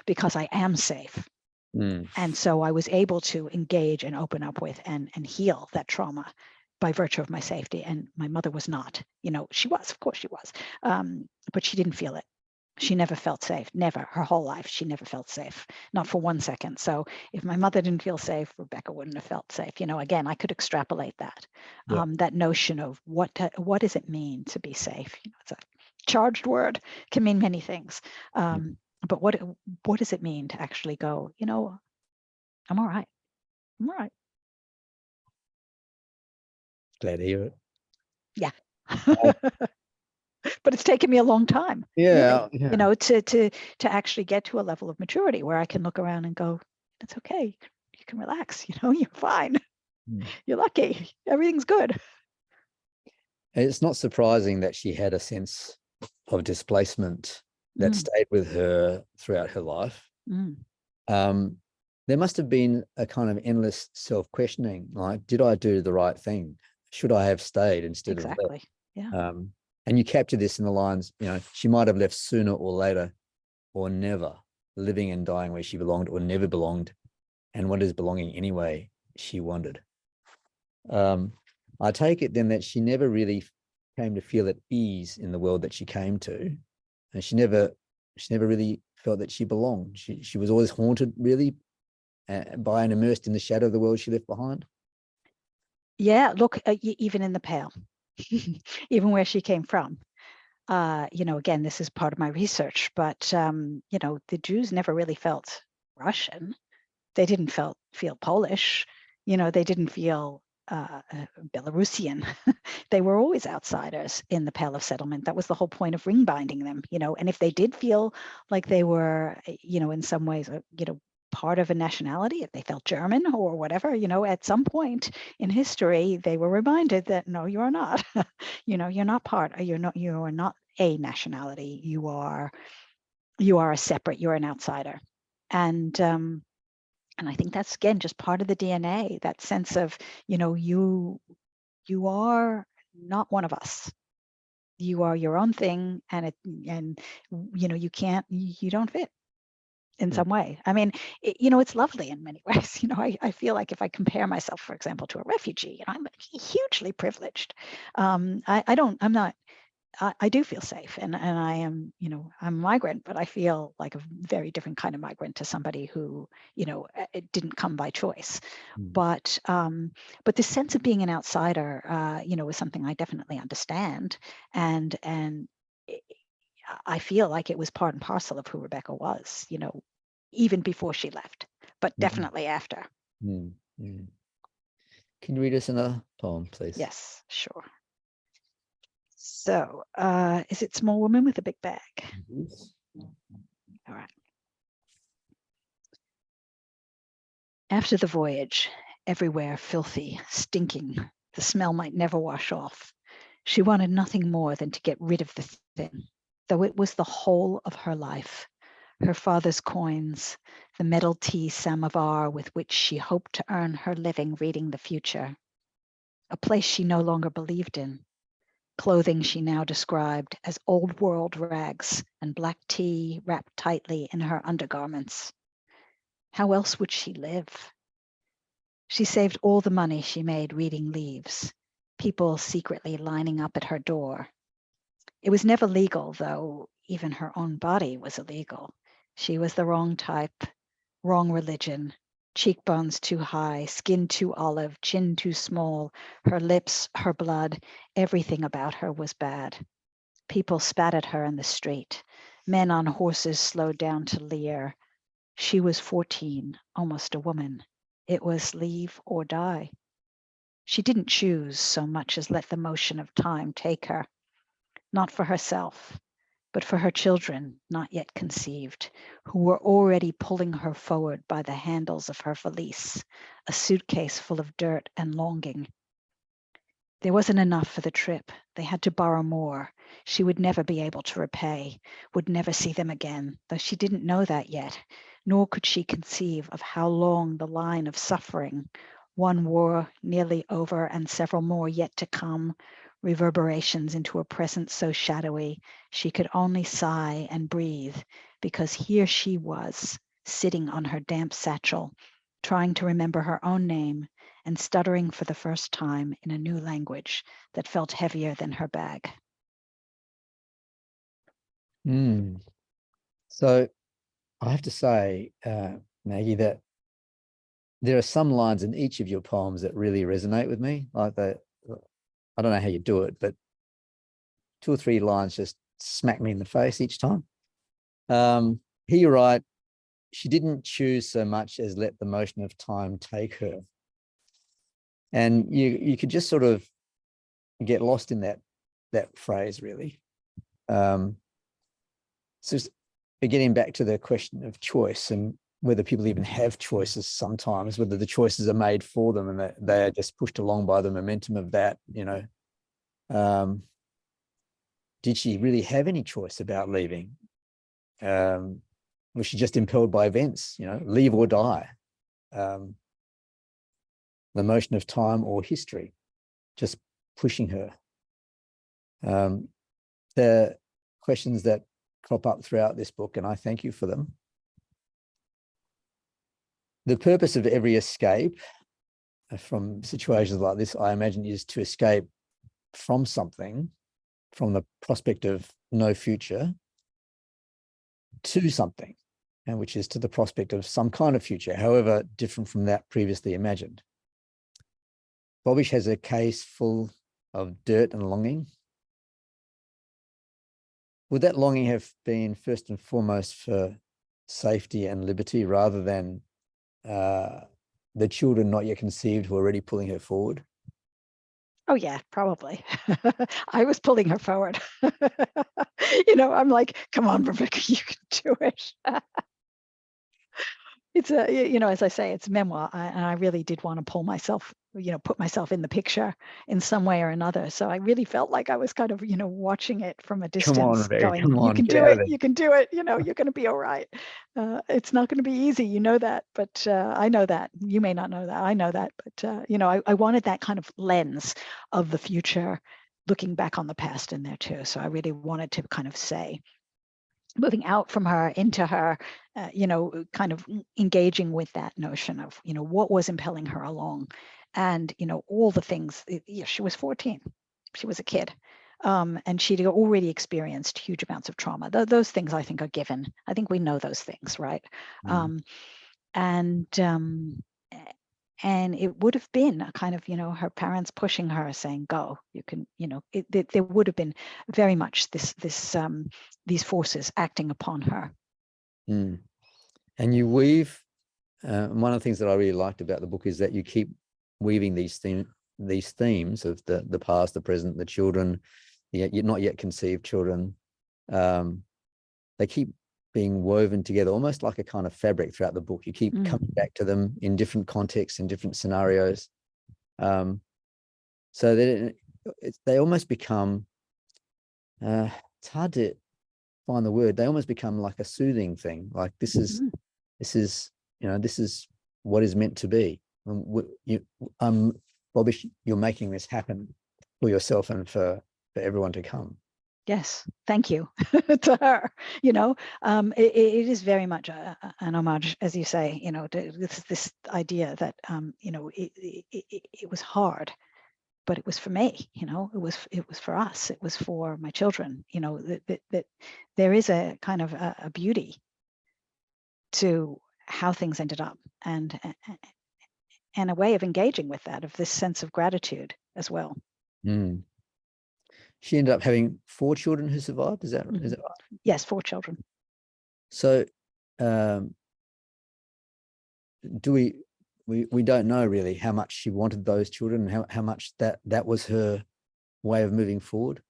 because I am safe. And so I was able to engage and open up with and heal that trauma by virtue of my safety. And my mother was not. She was, of course she was, but she didn't feel it. She never felt safe. Never. Her whole life, she never felt safe. Not for 1 second. So if my mother didn't feel safe, Rebecca wouldn't have felt safe. Again, I could extrapolate that. Yeah. That notion of what does it mean to be safe? It's a charged word, can mean many things. But what does it mean to actually go, I'm all right. I'm all right. Glad to hear it. Yeah. But it's taken me a long time. Yeah. Really, to actually get to a level of maturity where I can look around and go, it's okay. You can relax. You're fine. You're lucky. Everything's good. It's not surprising that she had a sense of displacement that stayed with her throughout her life. There must have been a kind of endless self-questioning, like, did I do the right thing? Should I have stayed instead of left? Exactly. Yeah. And you capture this in the lines, she might have left sooner or later, or never, living and dying where she belonged or never belonged. And what is belonging anyway, she wondered. I take it then that she never really came to feel at ease in the world that she came to. And she never really felt that she belonged. She was always haunted, really, by and immersed in the shadow of the world she left behind. Yeah, look, even in the Pale, even where she came from. Again, this is part of my research, but the Jews never really felt Russian. They didn't feel Polish. They didn't feel Belarusian. They were always outsiders in the Pale of Settlement. That was the whole point of ring binding them. And if they did feel like they were, in some ways, part of a nationality, if they felt German or whatever, at some point in history, they were reminded that no, you are not. You're not part. You are not a nationality. You are a separate. You're an outsider, and I think that's, again, just part of the DNA. That sense of you are not one of us. You are your own thing, and you don't fit in some way. I mean, it's lovely in many ways. I feel like if I compare myself, for example, to a refugee, I'm hugely privileged. I do feel safe, and I am, I'm a migrant, but I feel like a very different kind of migrant to somebody who, it didn't come by choice. But this sense of being an outsider, is something I definitely understand, and I feel like it was part and parcel of who Rebecca was, even before she left, but definitely after. Can you read us another poem, please? Yes, sure. So, is it Small Woman with a Big Bag? Yes. All right. After the voyage, everywhere filthy, stinking, the smell might never wash off. She wanted nothing more than to get rid of the thing, though it was the whole of her life. Her father's coins, the metal tea samovar with which she hoped to earn her living reading the future. A place she no longer believed in. Clothing she now described as old world rags and black tea wrapped tightly in her undergarments. How else would she live? She saved all the money she made reading leaves, people secretly lining up at her door. It was never legal, though even her own body was illegal. She was the wrong type, wrong religion, cheekbones too high, skin too olive, chin too small, her lips, her blood, everything about her was bad. People spat at her in the street. Men on horses slowed down to leer. She was 14, almost a woman. It was leave or die. She didn't choose so much as let the motion of time take her. Not for herself, but for her children, not yet conceived, who were already pulling her forward by the handles of her valise, a suitcase full of dirt and longing. There wasn't enough for the trip. They had to borrow more. She would never be able to repay, would never see them again, though she didn't know that yet, nor could she conceive of how long the line of suffering, one war nearly over and several more yet to come, reverberations into a present so shadowy she could only sigh and breathe, because here she was, sitting on her damp satchel, trying to remember her own name and stuttering for the first time in a new language that felt heavier than her bag. So I have to say, Maggie, that there are some lines in each of your poems that really resonate with me. Like that, I don't know how you do it, but 2 or 3 lines just smack me in the face each time. Here you write, she didn't choose so much as let the motion of time take her. And you could just sort of get lost in that phrase, really. So getting back to the question of choice and whether people even have choices sometimes, whether the choices are made for them and that they are just pushed along by the momentum of that, did she really have any choice about leaving? Was she just impelled by events, leave or die? The motion of time or history just pushing her. The questions that crop up throughout this book, and I thank you for them. The purpose of every escape from situations like this, I imagine, is to escape from something, from the prospect of no future, to something, and which is to the prospect of some kind of future, however different from that previously imagined. Bobbish has a case full of dirt and longing. Would that longing have been first and foremost for safety and liberty rather than the children not yet conceived who are already pulling her forward? Oh yeah, probably. I was pulling her forward. I'm like, come on, Rebecca, you can do it. It's as I say, it's memoir, and I really did want to pull myself, put myself in the picture in some way or another. So I really felt like I was kind of, watching it from a distance, Come on, Rebecca, going, come on, you can get do out it, of there. you can do it, you're going to be all right. It's not going to be easy, that, but I know that. You may not know that, I know that, but I wanted that kind of lens of the future, looking back on the past in there too. So I really wanted to kind of say, moving out from her into her, kind of engaging with that notion of, what was impelling her along, and, all the things. She was 14, she was a kid, and she'd already experienced huge amounts of trauma. Those things I think are given. I think we know those things, right? And it would have been a kind of, her parents pushing her, saying, go, you can, there would have been very much these forces acting upon her. And you weave, one of the things that I really liked about the book is that you keep weaving these themes of the past, the present, the children, not yet conceived children. They keep being woven together, almost like a kind of fabric throughout the book. You keep coming back to them in different contexts, in different scenarios. So that they almost become, it's hard to find the word. They almost become like a soothing thing. Like this is what is meant to be. Bobby, you're making this happen for yourself and for everyone to come. Yes, thank you to her. It is very much an homage, as you say. To this idea that it was hard, but it was for me. It was for us. It was for my children. That there is a kind of a beauty to how things ended up, and a way of engaging with that, of this sense of gratitude as well. She ended up having 4 children who survived. Is that right? Yes, 4 children. So do we don't know really how much she wanted those children, and how much that was her way of moving forward?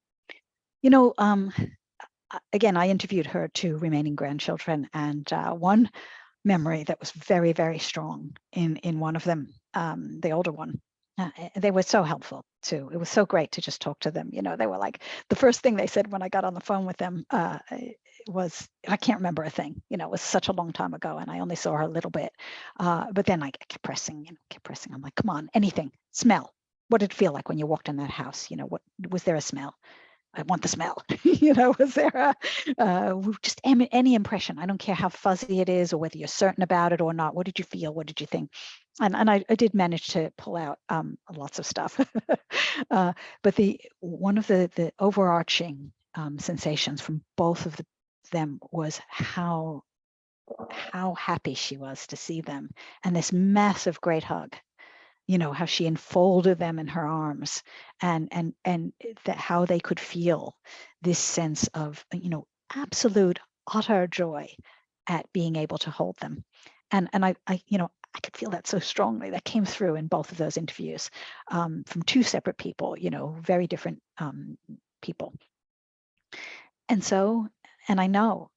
Again, I interviewed her 2 remaining grandchildren, and one memory that was very, very strong in one of them, the older one. They were so helpful too. It was so great to just talk to them. They were like, the first thing they said when I got on the phone with them was, I can't remember a thing. It was such a long time ago, and I only saw her a little bit. But then I kept pressing. I'm like, come on, anything. Smell. What did it feel like when you walked in that house? What was there a smell? I want the smell. Was there just any impression? I don't care how fuzzy it is or whether you're certain about it or not. What did you feel? What did you think? And I did manage to pull out lots of stuff. But one of the overarching sensations from both of them was how happy she was to see them, and this massive, great hug. How she enfolded them in her arms, and that how they could feel this sense of absolute, utter joy at being able to hold them. And I could feel that so strongly. That came through in both of those interviews, from 2 separate people, very different people. And I know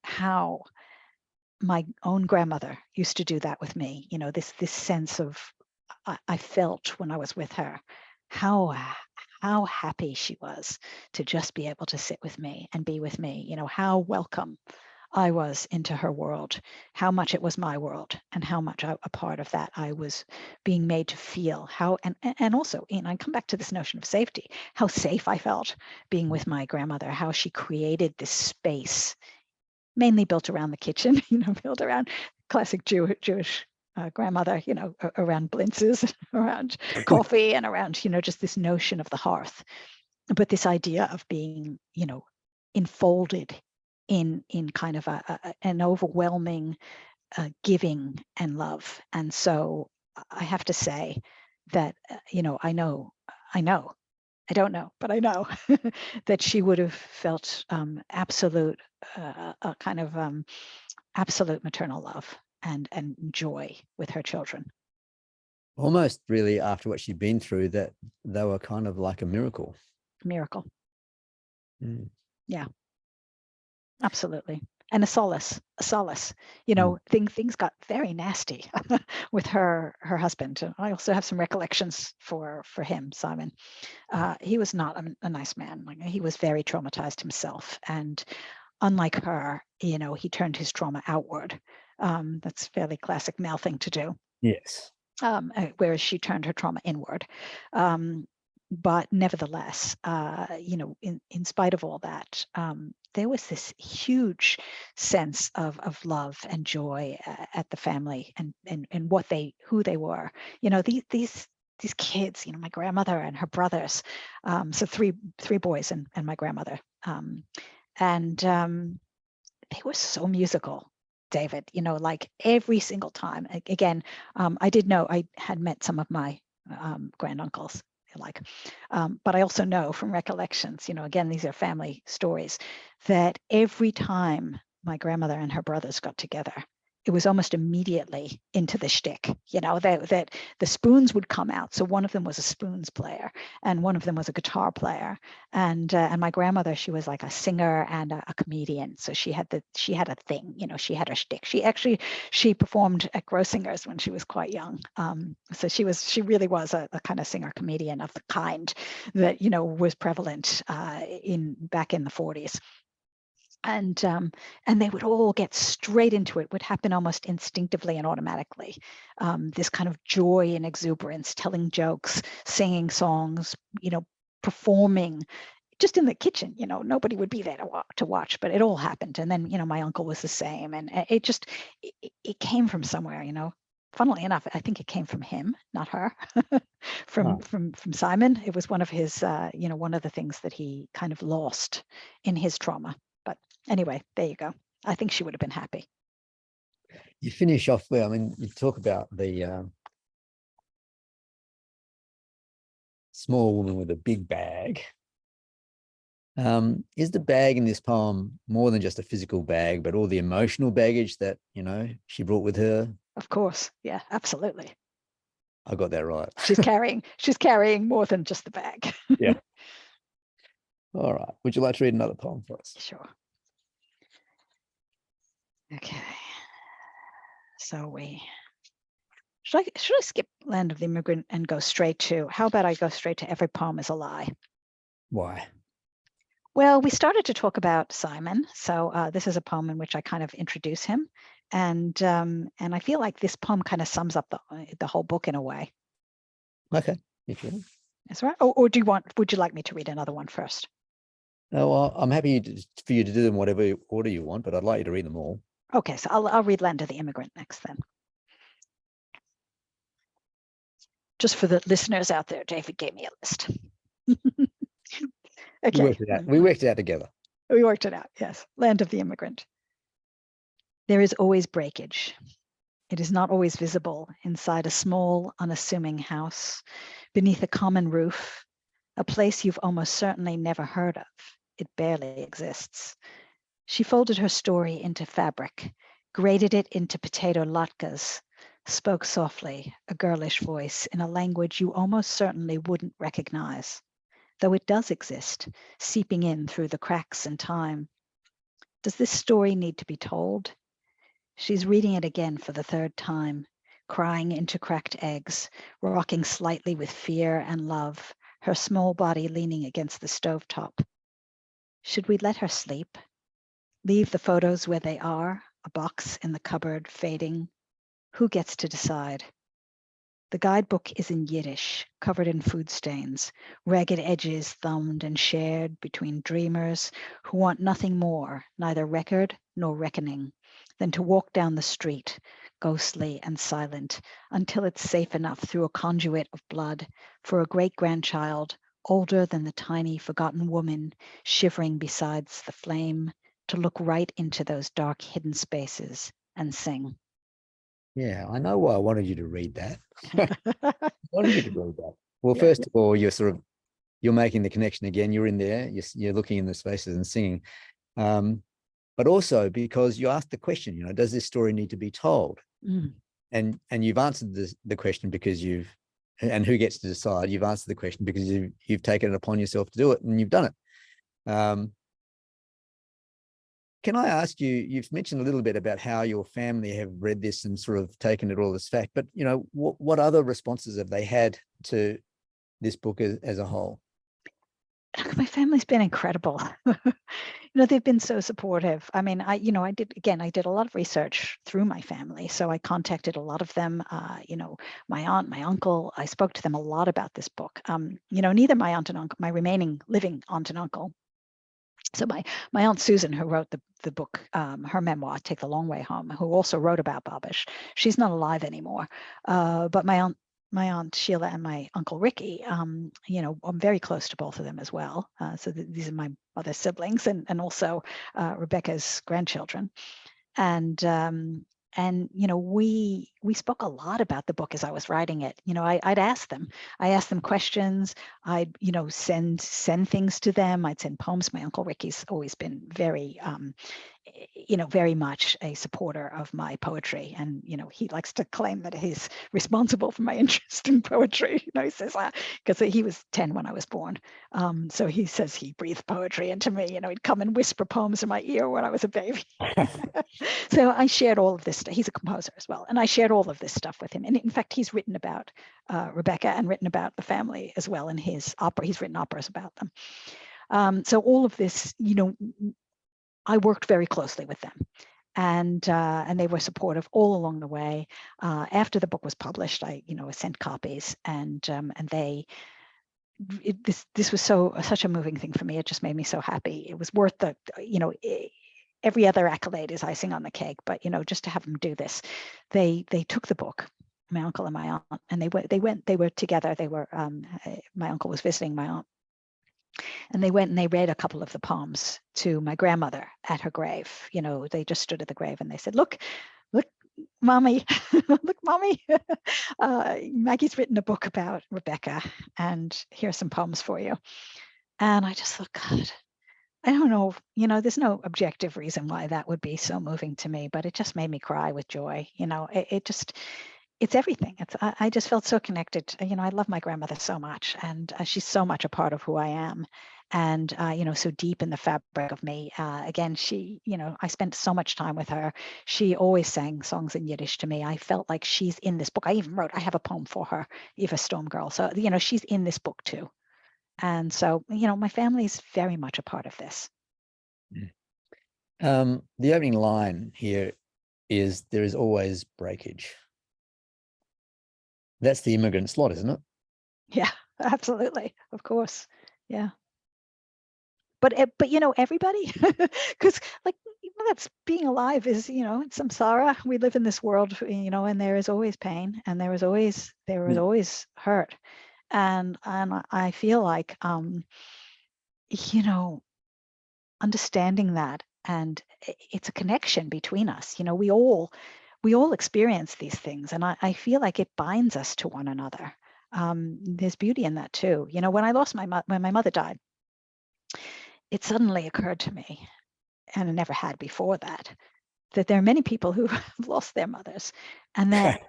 how my own grandmother used to do that with me. This sense of, I felt when I was with her, how happy she was to just be able to sit with me and be with me. How welcome I was into her world, how much it was my world, and how much a part of that I was being made to feel. And also, I come back to this notion of safety, how safe I felt being with my grandmother, how she created this space, mainly built around the kitchen, built around classic Jewish grandmother, around blintzes, around coffee, and around, just this notion of the hearth. But this idea of being, enfolded in kind of an overwhelming giving and love. And so I have to say that, I don't know, but I know that she would have felt absolute, a kind of absolute maternal love and joy with her children. Almost really, after what she'd been through, that they were kind of like a miracle. Yeah, absolutely. And a solace. Things got very nasty with her husband. I also have some recollections for him, Simon. He was not a nice man. He was very traumatized himself, and unlike her, he turned his trauma outward. That's a fairly classic male thing to do. Yes. Whereas she turned her trauma inward. But nevertheless, in spite of all that, there was this huge sense of love and joy at the family, and who they were. These kids, my grandmother and her brothers, so three boys and my grandmother, and they were so musical, David. Like every single time. Again, I did know I had met some of my granduncles. But I also know from recollections, again, these are family stories, that every time my grandmother and her brothers got together, it was almost immediately into the shtick, that the spoons would come out. So one of them was a spoons player, and one of them was a guitar player. And my grandmother, she was like a singer and a comedian. So she had a thing, she had her shtick. She performed at Grossingers when she was quite young. So she really was a kind of singer comedian of the kind that was prevalent back in the 40s. And they would all get straight into it, would happen almost instinctively and automatically. This kind of joy and exuberance, telling jokes, singing songs, performing just in the kitchen. Nobody would be there to watch, but it all happened. And then, my uncle was the same. And it came from somewhere, Funnily enough, I think it came from him, not her. from Simon. It was one of his, one of the things that he kind of lost in his trauma. But anyway, there you go. I think she would have been happy. You finish off there. I mean, you talk about the small woman with a big bag. Is the bag in this poem more than just a physical bag, but all the emotional baggage that, she brought with her? Of course. Yeah, absolutely. I got that right. She's carrying more than just the bag. Yeah. All right. Would you like to read another poem for us? Sure. Okay. So should I skip Land of the Immigrant and go straight to, how about I go straight to Every Poem is a Lie? Why? Well, we started to talk about Simon. So this is a poem in which I kind of introduce him. And I feel like this poem kind of sums up the whole book in a way. Okay. If you That's right. Or would you like me to read another one first? Oh, well, I'm happy for you to do them whatever order you want, but I'd like you to read them all. Okay, so I'll read Land of the Immigrant next then. Just for the listeners out there, David gave me a list. Okay. We worked it out together. We worked it out, yes. Land of the Immigrant. There is always breakage. It is not always visible inside a small, unassuming house, beneath a common roof, a place you've almost certainly never heard of. It barely exists. She folded her story into fabric, grated it into potato latkes, spoke softly, a girlish voice in a language you almost certainly wouldn't recognize, though it does exist, seeping in through the cracks in time. Does this story need to be told? She's reading it again for the third time, crying into cracked eggs, rocking slightly with fear and love, her small body leaning against the stovetop. Should we let her sleep? Leave the photos where they are, a box in the cupboard fading? Who gets to decide? The guidebook is in Yiddish, covered in food stains, ragged edges thumbed and shared between dreamers who want nothing more, neither record nor reckoning, than to walk down the street, ghostly and silent, until it's safe enough through a conduit of blood for a great-grandchild, older than the tiny forgotten woman, shivering beside the flame, to look right into those dark hidden spaces and sing. Yeah, I know why I wanted you to read that. I wanted you to read that. Well, first of all, you're making the connection again. You're in there, you're looking in the spaces and singing. But also because you asked the question, does this story need to be told? Mm. And you've answered the question because and who gets to decide? You've answered the question because you've taken it upon yourself to do it, and you've done it. Can I ask you, you've mentioned a little bit about how your family have read this and sort of taken it all as fact, but what other responses have they had to this book as a whole? My family's been incredible. They've been so supportive. I mean, I did a lot of research through my family. So I contacted a lot of them, my aunt, my uncle. I spoke to them a lot about this book. Neither my aunt and uncle, my remaining living aunt and uncle. So my aunt Susan, who wrote the book, her memoir, Take the Long Way Home, who also wrote about Babish, she's not alive anymore. But my aunt Sheila and my uncle Ricky, I'm very close to both of them as well. So these are my mother's siblings and also Rebecca's grandchildren. And we we spoke a lot about the book as I was writing it. I'd ask them. I asked them questions. I'd, send things to them. I'd send poems. My Uncle Ricky's always been very, very much a supporter of my poetry. And, he likes to claim that he's responsible for my interest in poetry. He says, because he was 10 when I was born. So he says he breathed poetry into me. He'd come and whisper poems in my ear when I was a baby. So I shared all of this. He's a composer as well. And I shared all of this stuff with him. And in fact, he's written about Rebecca and written about the family as well in his opera. He's written operas about them. So all of this, I worked very closely with them, and they were supportive all along the way. After the book was published, I sent copies, and this was such a moving thing for me. It just made me so happy. It was worth the every other accolade is icing on the cake, but just to have them do this, they took the book, my uncle and my aunt, and they were together. They were my uncle was visiting my aunt. And they went and they read a couple of the poems to my grandmother at her grave. They just stood at the grave and they said, look, mommy, look, mommy, Maggie's written a book about Rebecca and here's some poems for you. And I just thought, God, I don't know, there's no objective reason why that would be so moving to me, but it just made me cry with joy. It's everything. I just felt so connected. I love my grandmother so much, and she's so much a part of who I am, and so deep in the fabric of me. Again, she, I spent so much time with her. She always sang songs in Yiddish to me. I felt like she's in this book. I have a poem for her, Eva Storm Girl. So she's in this book too, and so my family is very much a part of this. The opening line here is, there is always breakage. That's the immigrant's lot, isn't it? Yeah, absolutely. Of course. Yeah. But everybody, because that's being alive is, it's samsara. We live in this world, and there is always pain, and there is always hurt. And I feel like, understanding that, and it's a connection between us. We all experience these things, and I feel like it binds us to one another. There's beauty in that too. When I lost when my mother died, it suddenly occurred to me, and I never had before that there are many people who have lost their mothers, and that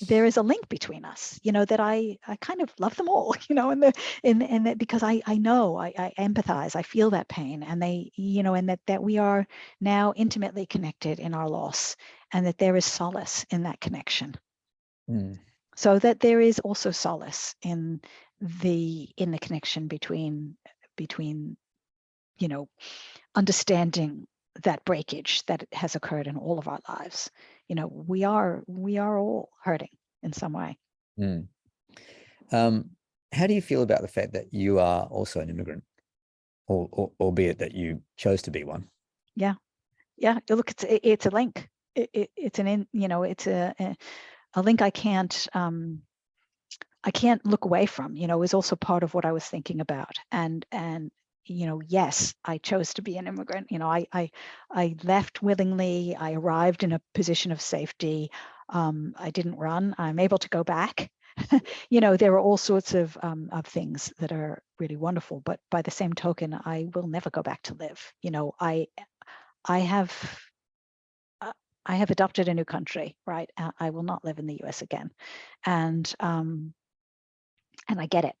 there is a link between us, that I kind of love them all, and that because I know, I empathize, I feel that pain, and they, and that we are now intimately connected in our loss, and that there is solace in that connection. So that there is also solace in the connection between understanding that breakage that has occurred in all of our lives. We are all hurting in some way. How do you feel about the fact that you are also an immigrant, albeit that you chose to be one? Yeah. Look, it's a link. It's it's a link I can't look away from. Is also part of what I was thinking about. And yes, I chose to be an immigrant. I left willingly. I arrived in a position of safety. I didn't run. I'm able to go back. There are all sorts of things that are really wonderful. But by the same token, I will never go back to live. I have adopted a new country, right? I will not live in the US again, and I get it.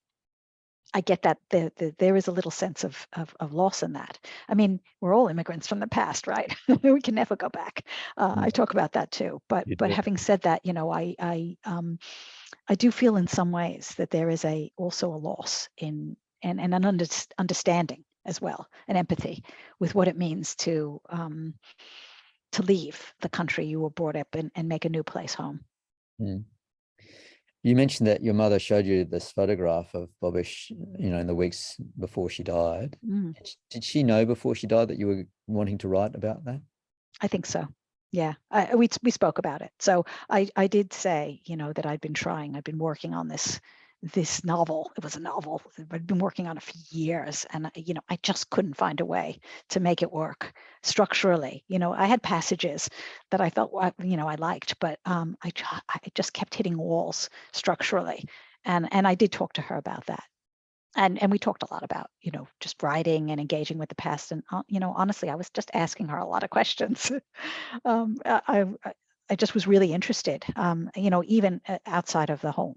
I get that there is a little sense of loss in that. I mean, we're all immigrants from the past, right? We can never go back. I talk about that too. But having said that, I do feel in some ways that there is also a loss in and an understanding as well, an empathy with what it means to leave the country you were brought up in and make a new place home. You mentioned that your mother showed you this photograph of Bobbish, in the weeks before she died. Did she know before she died that you were wanting to write about that? I think so. Yeah, we spoke about it. So I did say, that I'd been working on this novel. It was a novel. I'd been working on it for years, and I just couldn't find a way to make it work structurally. I had passages that I felt, I liked, but I just kept hitting walls structurally, and I did talk to her about that. And we talked a lot about, just writing and engaging with the past. And, honestly, I was just asking her a lot of questions. I just was really interested, even outside of the home,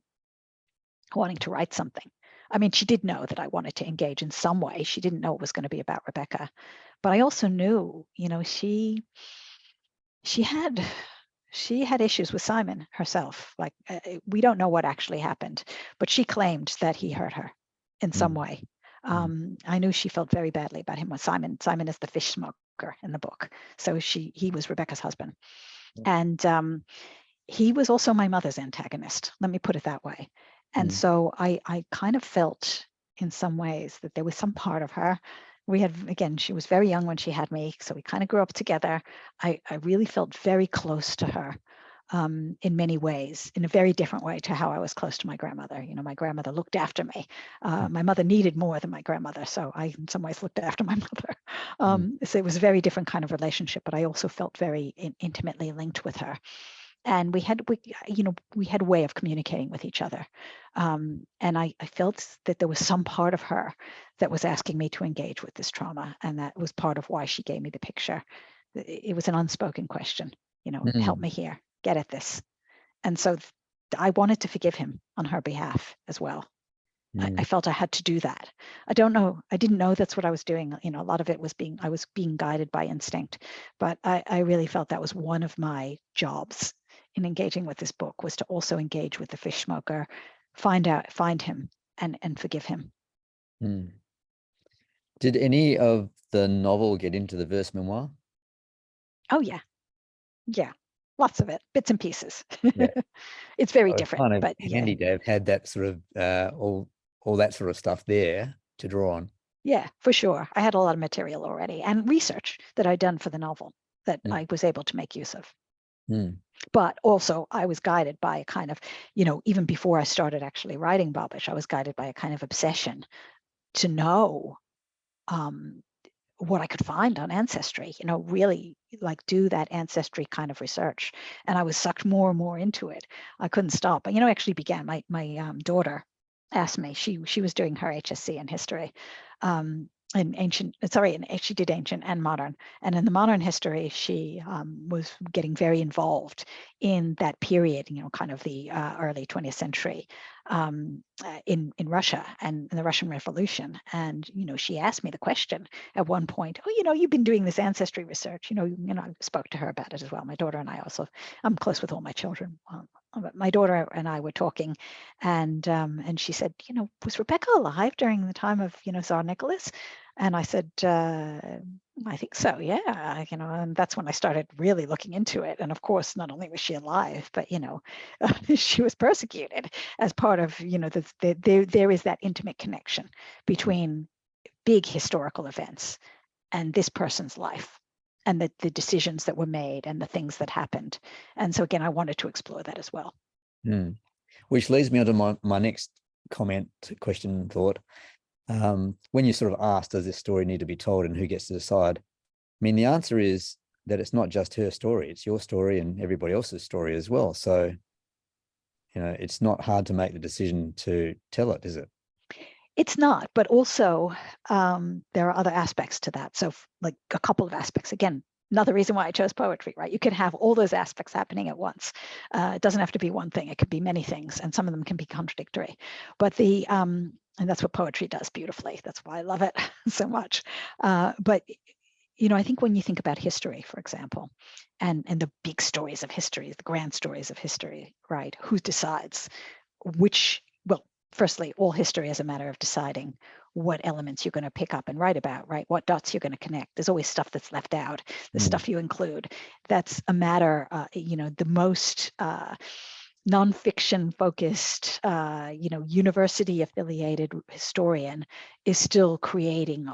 wanting to write something. I mean, she did know that I wanted to engage in some way. She didn't know it was going to be about Rebecca, but I also knew, she had issues with Simon herself. Like, we don't know what actually happened, but she claimed that he hurt her in some way. I knew she felt very badly about him. With Simon is the fish smoker in the book, so he was Rebecca's husband, and he was also my mother's antagonist. Let me put it that way. And so I kind of felt in some ways that there was some part of her. Again, she was very young when she had me, so we kind of grew up together. I really felt very close to her in many ways, in a very different way to how I was close to my grandmother. My grandmother looked after me. My mother needed more than my grandmother, so I in some ways looked after my mother. So it was a very different kind of relationship, but I also felt very intimately linked with her. And we had a way of communicating with each other. And I felt that there was some part of her that was asking me to engage with this trauma. And that was part of why she gave me the picture. It was an unspoken question, help me here, get at this. And so I wanted to forgive him on her behalf as well. I felt I had to do that. I didn't know that's what I was doing. A lot of it was I was being guided by instinct, but I really felt that was one of my jobs in engaging with this book, was to also engage with the fish smoker, find him and forgive him. Did any of the novel get into the verse memoir? Oh yeah, lots of it, bits and pieces. Yeah. It's very different, kind of but handy to have had that sort of all that sort of stuff there to draw on. Yeah, for sure. I had a lot of material already and research that I'd done for the novel that I was able to make use of. But also I was guided by a kind of, even before I started actually writing Babish, I was guided by a kind of obsession to know what I could find on Ancestry, really like do that ancestry kind of research. And I was sucked more and more into it. I couldn't stop. But, actually began, my daughter asked me, she was doing her HSC in history, she did ancient and modern. And in the modern history, she was getting very involved in that period, kind of the early 20th century in Russia and in the Russian Revolution. And, she asked me the question at one point, oh, you've been doing this ancestry research, I spoke to her about it as well. My daughter and I also, I'm close with all my children. My daughter and I were talking, and she said, was Rebecca alive during the time of, Tsar Nicholas? And I said, I think so, yeah. And that's when I started really looking into it. And of course, not only was she alive, but she was persecuted as part of, there is that intimate connection between big historical events and this person's life, and the decisions that were made and the things that happened. And so again, I wanted to explore that as well. Which leads me on to my next comment, question, thought. When you sort of asked, does this story need to be told and who gets to decide? I mean, the answer is that it's not just her story, it's your story and everybody else's story as well. So, it's not hard to make the decision to tell it, is it? It's not, but also there are other aspects to that. So like a couple of aspects, again, another reason why I chose poetry, right? You can have all those aspects happening at once. It doesn't have to be one thing, it could be many things, and some of them can be contradictory. But and that's what poetry does beautifully. That's why I love it so much. But I think when you think about history, for example, and the big stories of history, the grand stories of history, right? Who decides which, well, firstly, all history is a matter of deciding what elements you're going to pick up and write about, right? What dots you're going to connect. There's always stuff that's left out, the stuff you include. That's a matter, the most nonfiction focused, university affiliated historian is still creating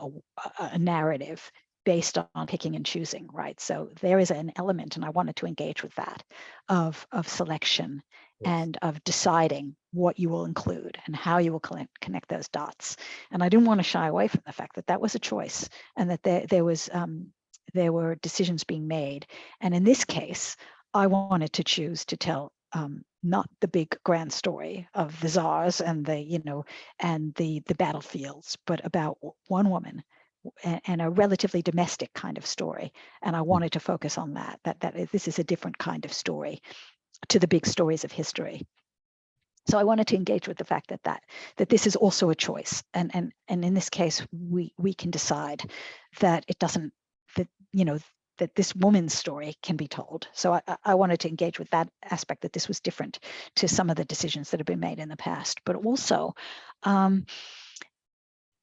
a narrative based on picking and choosing, right? So there is an element, and I wanted to engage with that, of selection and of deciding what you will include and how you will connect those dots. And I didn't want to shy away from the fact that that was a choice, and that there were decisions being made. And in this case, I wanted to choose to tell not the big grand story of the czars and the battlefields, but about one woman and a relatively domestic kind of story. And I wanted to focus on that this is a different kind of story to the big stories of history. So I wanted to engage with the fact that this is also a choice, and in this case we can decide that it doesn't, that this woman's story can be told. So I wanted to engage with that aspect, that this was different to some of the decisions that have been made in the past. But also,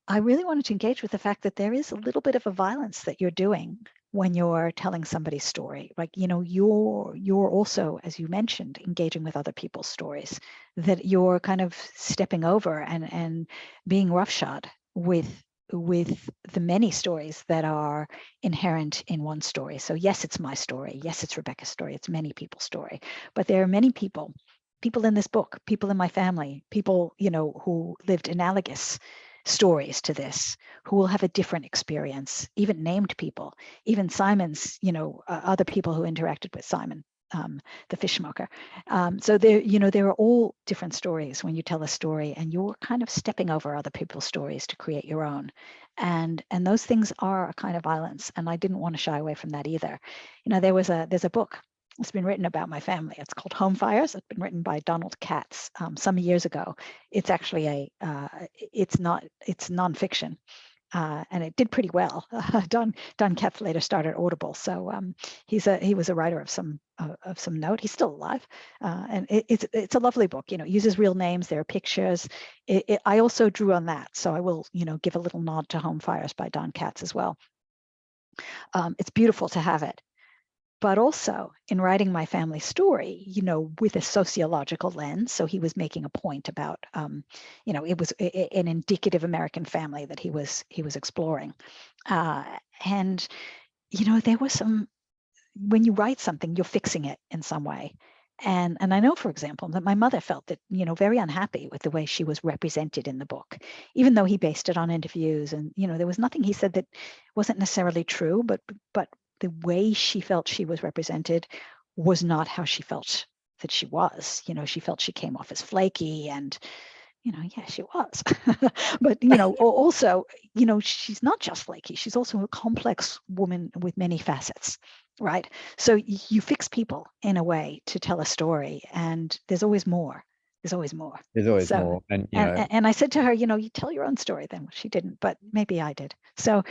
I really wanted to engage with the fact that there is a little bit of a violence that you're doing when you're telling somebody's story. Like, you're also, as you mentioned, engaging with other people's stories, that you're kind of stepping over and being roughshod with the many stories that are inherent in one story. So yes, it's my story. Yes, it's Rebecca's story. It's many people's story. But there are many people in this book, people in my family, people, who lived analogous stories to this, who will have a different experience, even named people, even Simon's, other people who interacted with Simon, the fishmonger. So there are all different stories when you tell a story, and you're kind of stepping over other people's stories to create your own. And those things are a kind of violence. And I didn't want to shy away from that either. There's a book that's been written about my family. It's called Home Fires. It's been written by Donald Katz some years ago. It's actually it's nonfiction. And it did pretty well. Don Katz later started Audible, so he was a writer of some note. He's still alive, and it's a lovely book. It uses real names. There are pictures. I also drew on that, so I will give a little nod to Home Fires by Don Katz as well. It's beautiful to have it. But also in writing my family story, with a sociological lens. So he was making a point about, it was an indicative American family that he was exploring. And there was when you write something, you're fixing it in some way. And I know, for example, that my mother felt that, very unhappy with the way she was represented in the book, even though he based it on interviews. And, there was nothing he said that wasn't necessarily true, but the way she felt she was represented was not how she felt that she was. She felt she came off as flaky, and, yeah, she was. But, also, she's not just flaky. She's also a complex woman with many facets, right? So you fix people in a way to tell a story, and there's always more. There's always more. There's always more. And, and I said to her, you tell your own story then. She didn't, but maybe I did. So,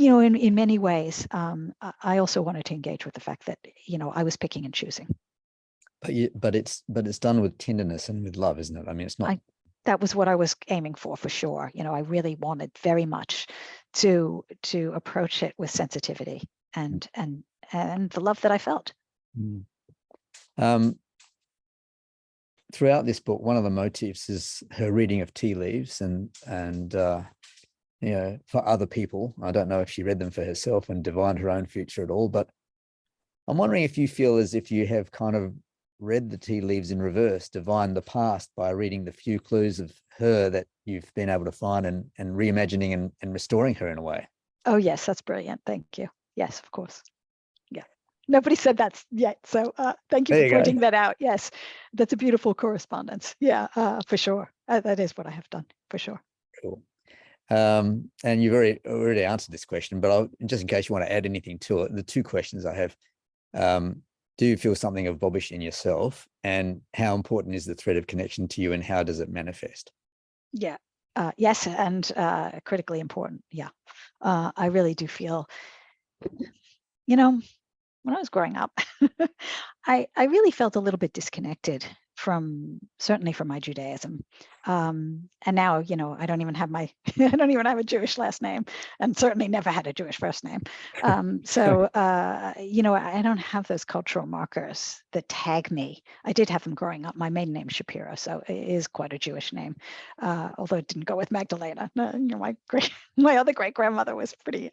in many ways, I also wanted to engage with the fact that, I was picking and choosing. But it's done with tenderness and with love, isn't it? I mean, it's not. That was what I was aiming for sure. I really wanted very much to approach it with sensitivity and the love that I felt. Throughout this book, one of the motifs is her reading of tea leaves, and for other people. I don't know if she read them for herself and divined her own future at all, but I'm wondering if you feel as if you have kind of read the tea leaves in reverse, divined the past by reading the few clues of her that you've been able to find, and reimagining and restoring her in a way. Oh, yes, that's brilliant. Thank you. Yes, of course. Yeah. Nobody said that yet. So thank you for pointing that out. Yes, that's a beautiful correspondence. Yeah, for sure. That is what I have done, for sure. Cool. And you've already answered this question, but just in case you want to add anything to it, the two questions I have, do you feel something of Bobbish in yourself, and how important is the thread of connection to you, and how does it manifest? Yeah, yes, and critically important. Yeah, I really do feel, when I was growing up, I really felt a little bit disconnected certainly from my Judaism. And now, I don't even have I don't even have a Jewish last name, and certainly never had a Jewish first name. So I don't have those cultural markers that tag me. I did have them growing up. My maiden name Shapiro, so it is quite a Jewish name, although it didn't go with Magdalena. My other great grandmother was pretty.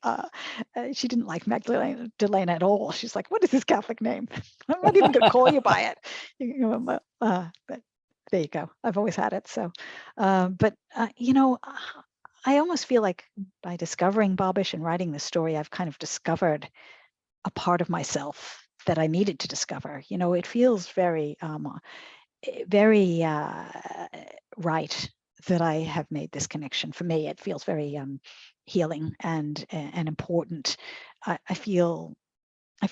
She didn't like Magdalena at all. She's like, "What is this Catholic name? I'm not even going to call you by it." But there you go. I've always had it. So, I almost feel like by discovering Bobbish and writing this story, I've kind of discovered a part of myself that I needed to discover. It feels very, very right that I have made this connection. For me, it feels very healing and important. I feel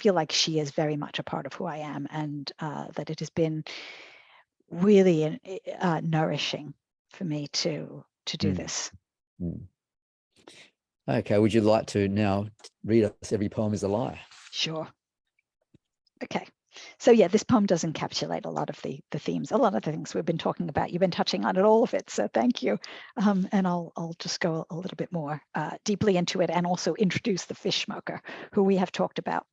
like she is very much a part of who I am, and that it has been really nourishing for me to do this. Okay, would you like to now read us Every Poem is a Lie? Sure. Okay. So yeah, this poem does encapsulate a lot of the themes, a lot of the things we've been talking about. You've been touching on it, all of it. So thank you. And I'll just go a little bit more deeply into it, and also introduce the fishmonger, who we have talked about.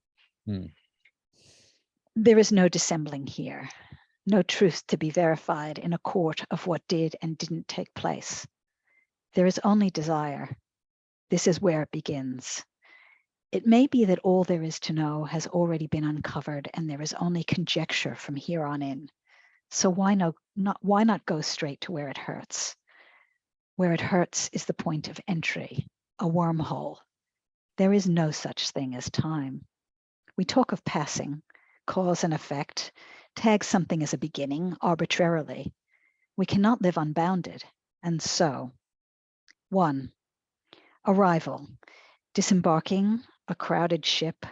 There is no dissembling here. No truth to be verified in a court of what did and didn't take place. There is only desire. This is where it begins. It may be that all there is to know has already been uncovered, and there is only conjecture from here on in. So why not go straight to where it hurts? Where it hurts is the point of entry, a wormhole. There is no such thing as time. We talk of passing, cause and effect, tag something as a beginning arbitrarily. We cannot live unbounded. And so, 1. Arrival. Disembarking a crowded ship,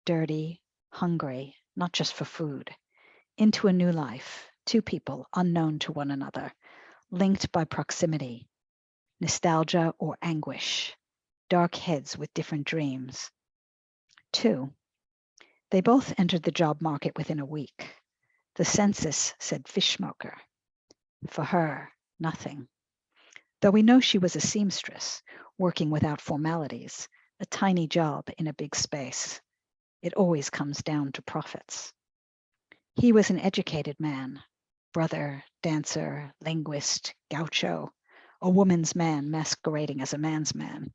dirty, hungry, not just for food, into a new life, 2 people unknown to one another, linked by proximity, nostalgia or anguish, dark heads with different dreams. 2. They both entered the job market within a week. The census said fishmonger. For her, nothing. Though we know she was a seamstress, working without formalities, a tiny job in a big space. It always comes down to profits. He was an educated man, brother, dancer, linguist, gaucho, a woman's man masquerading as a man's man.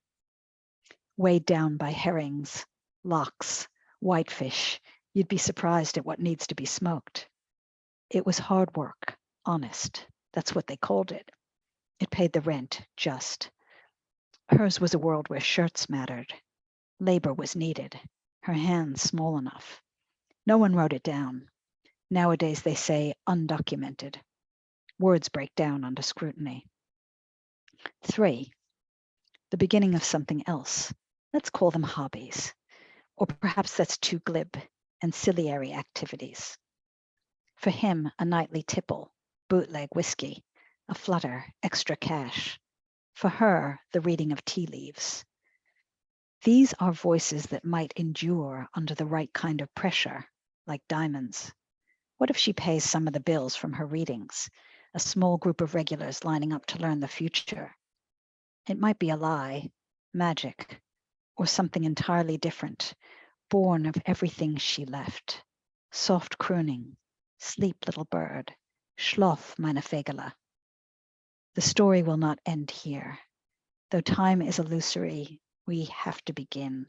Weighed down by herrings, lox, whitefish, you'd be surprised at what needs to be smoked. It was hard work, honest. That's what they called it. It paid the rent, just. Hers was a world where shirts mattered. Labor was needed. Her hands small enough. No one wrote it down. Nowadays they say undocumented. Words break down under scrutiny. 3. The beginning of something else. Let's call them hobbies. Or perhaps that's too glib. Ancillary activities. For him, a nightly tipple, bootleg whiskey, a flutter, extra cash. For her, the reading of tea leaves. These are voices that might endure under the right kind of pressure, like diamonds. What if she pays some of the bills from her readings, a small group of regulars lining up to learn the future? It might be a lie, magic, or something entirely different, born of everything she left. Soft crooning, sleep little bird, schlaf meine Vögele. The story will not end here. Though time is illusory, we have to begin.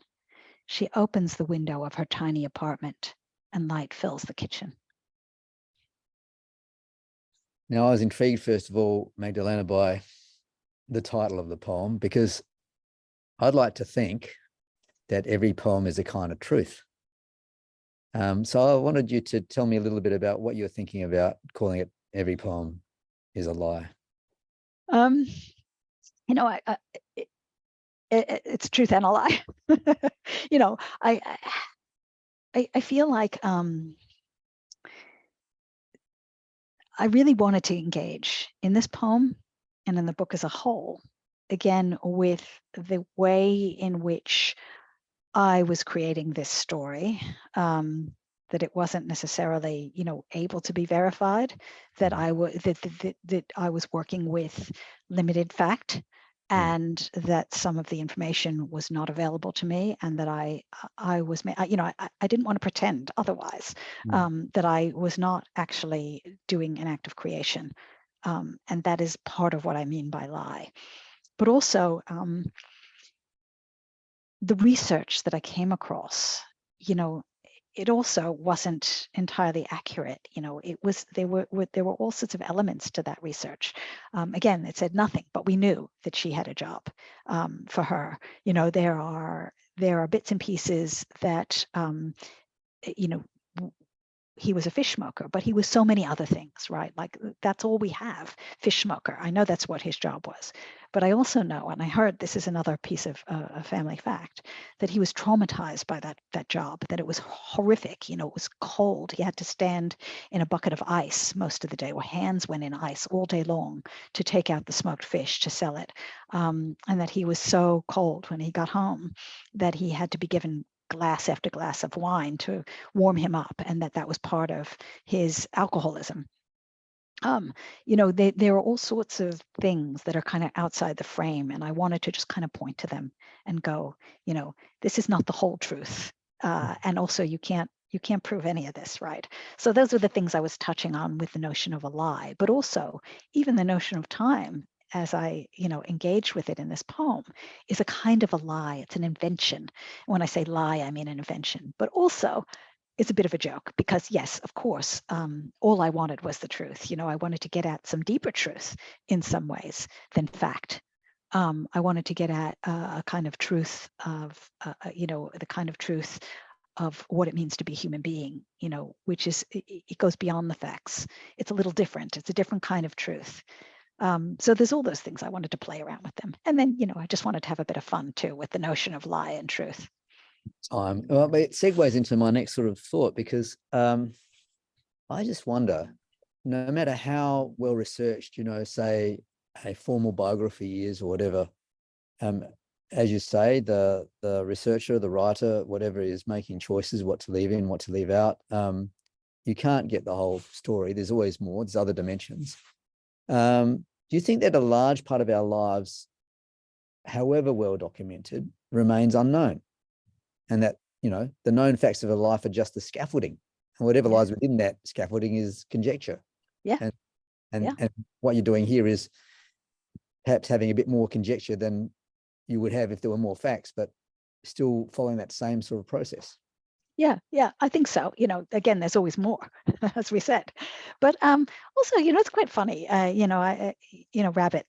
She opens the window of her tiny apartment, and light fills the kitchen. Now, I was intrigued, first of all, Magdalena, by the title of the poem, because I'd like to think that every poem is a kind of truth. So I wanted you to tell me a little bit about what you're thinking about calling it Every Poem is a Lie. It's truth and a lie. I feel like I really wanted to engage in this poem and in the book as a whole, again, with the way in which I was creating this story, that it wasn't necessarily, able to be verified, that I was working with limited fact, and that some of the information was not available to me, and that I didn't want to pretend otherwise, that I was not actually doing an act of creation. And that is part of what I mean by lie. But also, the research that I came across, it also wasn't entirely accurate. There were all sorts of elements to that research. Again, it said nothing, but we knew that she had a job for her. There are bits and pieces that he was a fish smoker, but he was so many other things, right? Like, that's all we have, fish smoker. I know that's what his job was. But I also know, and I heard, this is another piece of a family fact, that he was traumatized by that job, that it was horrific. It was cold. He had to stand in a bucket of ice most of the day, or hands went in ice all day long to take out the smoked fish to sell it. And that he was so cold when he got home that he had to be given glass after glass of wine to warm him up, and that was part of his alcoholism. There are all sorts of things that are kind of outside the frame, and I wanted to just kind of point to them and go, this is not the whole truth, and also you can't prove any of this, right? So those are the things I was touching on with the notion of a lie, but also even the notion of time, as I, engage with it in this poem, is a kind of a lie. It's an invention. When I say lie, I mean an invention, but also it's a bit of a joke, because yes, of course, all I wanted was the truth. I wanted to get at some deeper truth in some ways than fact. I wanted to get at a kind of truth of, the kind of truth of what it means to be a human being, which is, it goes beyond the facts. It's a little different. It's a different kind of truth. So there's all those things I wanted to play around with them. And then, I just wanted to have a bit of fun too with the notion of lie and truth. Well, it segues into my next sort of thought, because I just wonder, no matter how well researched, say a formal biography is or whatever, as you say, the researcher, the writer, whatever, is making choices, what to leave in, what to leave out. You can't get the whole story. There's always more. There's other dimensions. Do you think that a large part of our lives, however well documented, remains unknown, and that the known facts of a life are just the scaffolding, and whatever lies within that scaffolding is conjecture? And what you're doing here is perhaps having a bit more conjecture than you would have if there were more facts, but still following that same sort of process. Yeah, I think so. Again, there's always more, as we said. But also, it's quite funny. Rabbit,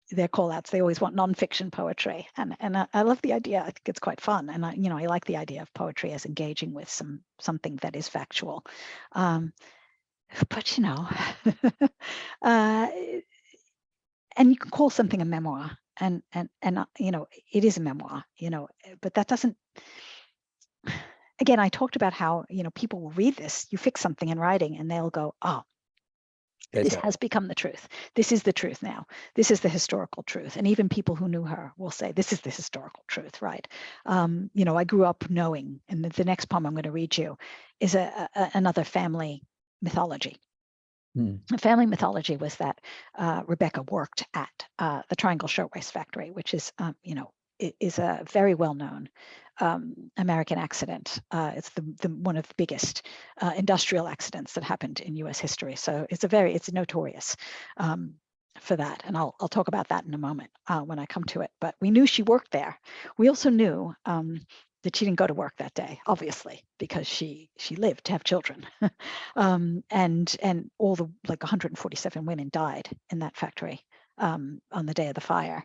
their call-outs, they always want nonfiction poetry, and I love the idea. I think it's quite fun, and I like the idea of poetry as engaging with something that is factual. But and you can call something a memoir, and it is a memoir. But that doesn't. Again, I talked about how, people will read this, you fix something in writing, and they'll go, oh, this has become the truth. This is the truth now. This is the historical truth. And even people who knew her will say, this is the historical truth, right? I grew up knowing, and the next poem I'm going to read you is another family mythology. The family mythology was that Rebecca worked at the Triangle Shirtwaist Factory, which is, is a very well-known American accident. It's the one of the biggest industrial accidents that happened in U.S. history. So it's notorious for that, and I'll talk about that in a moment when I come to it. But we knew she worked there. We also knew that she didn't go to work that day, obviously, because she lived to have children, and all the 147 women died in that factory on the day of the fire.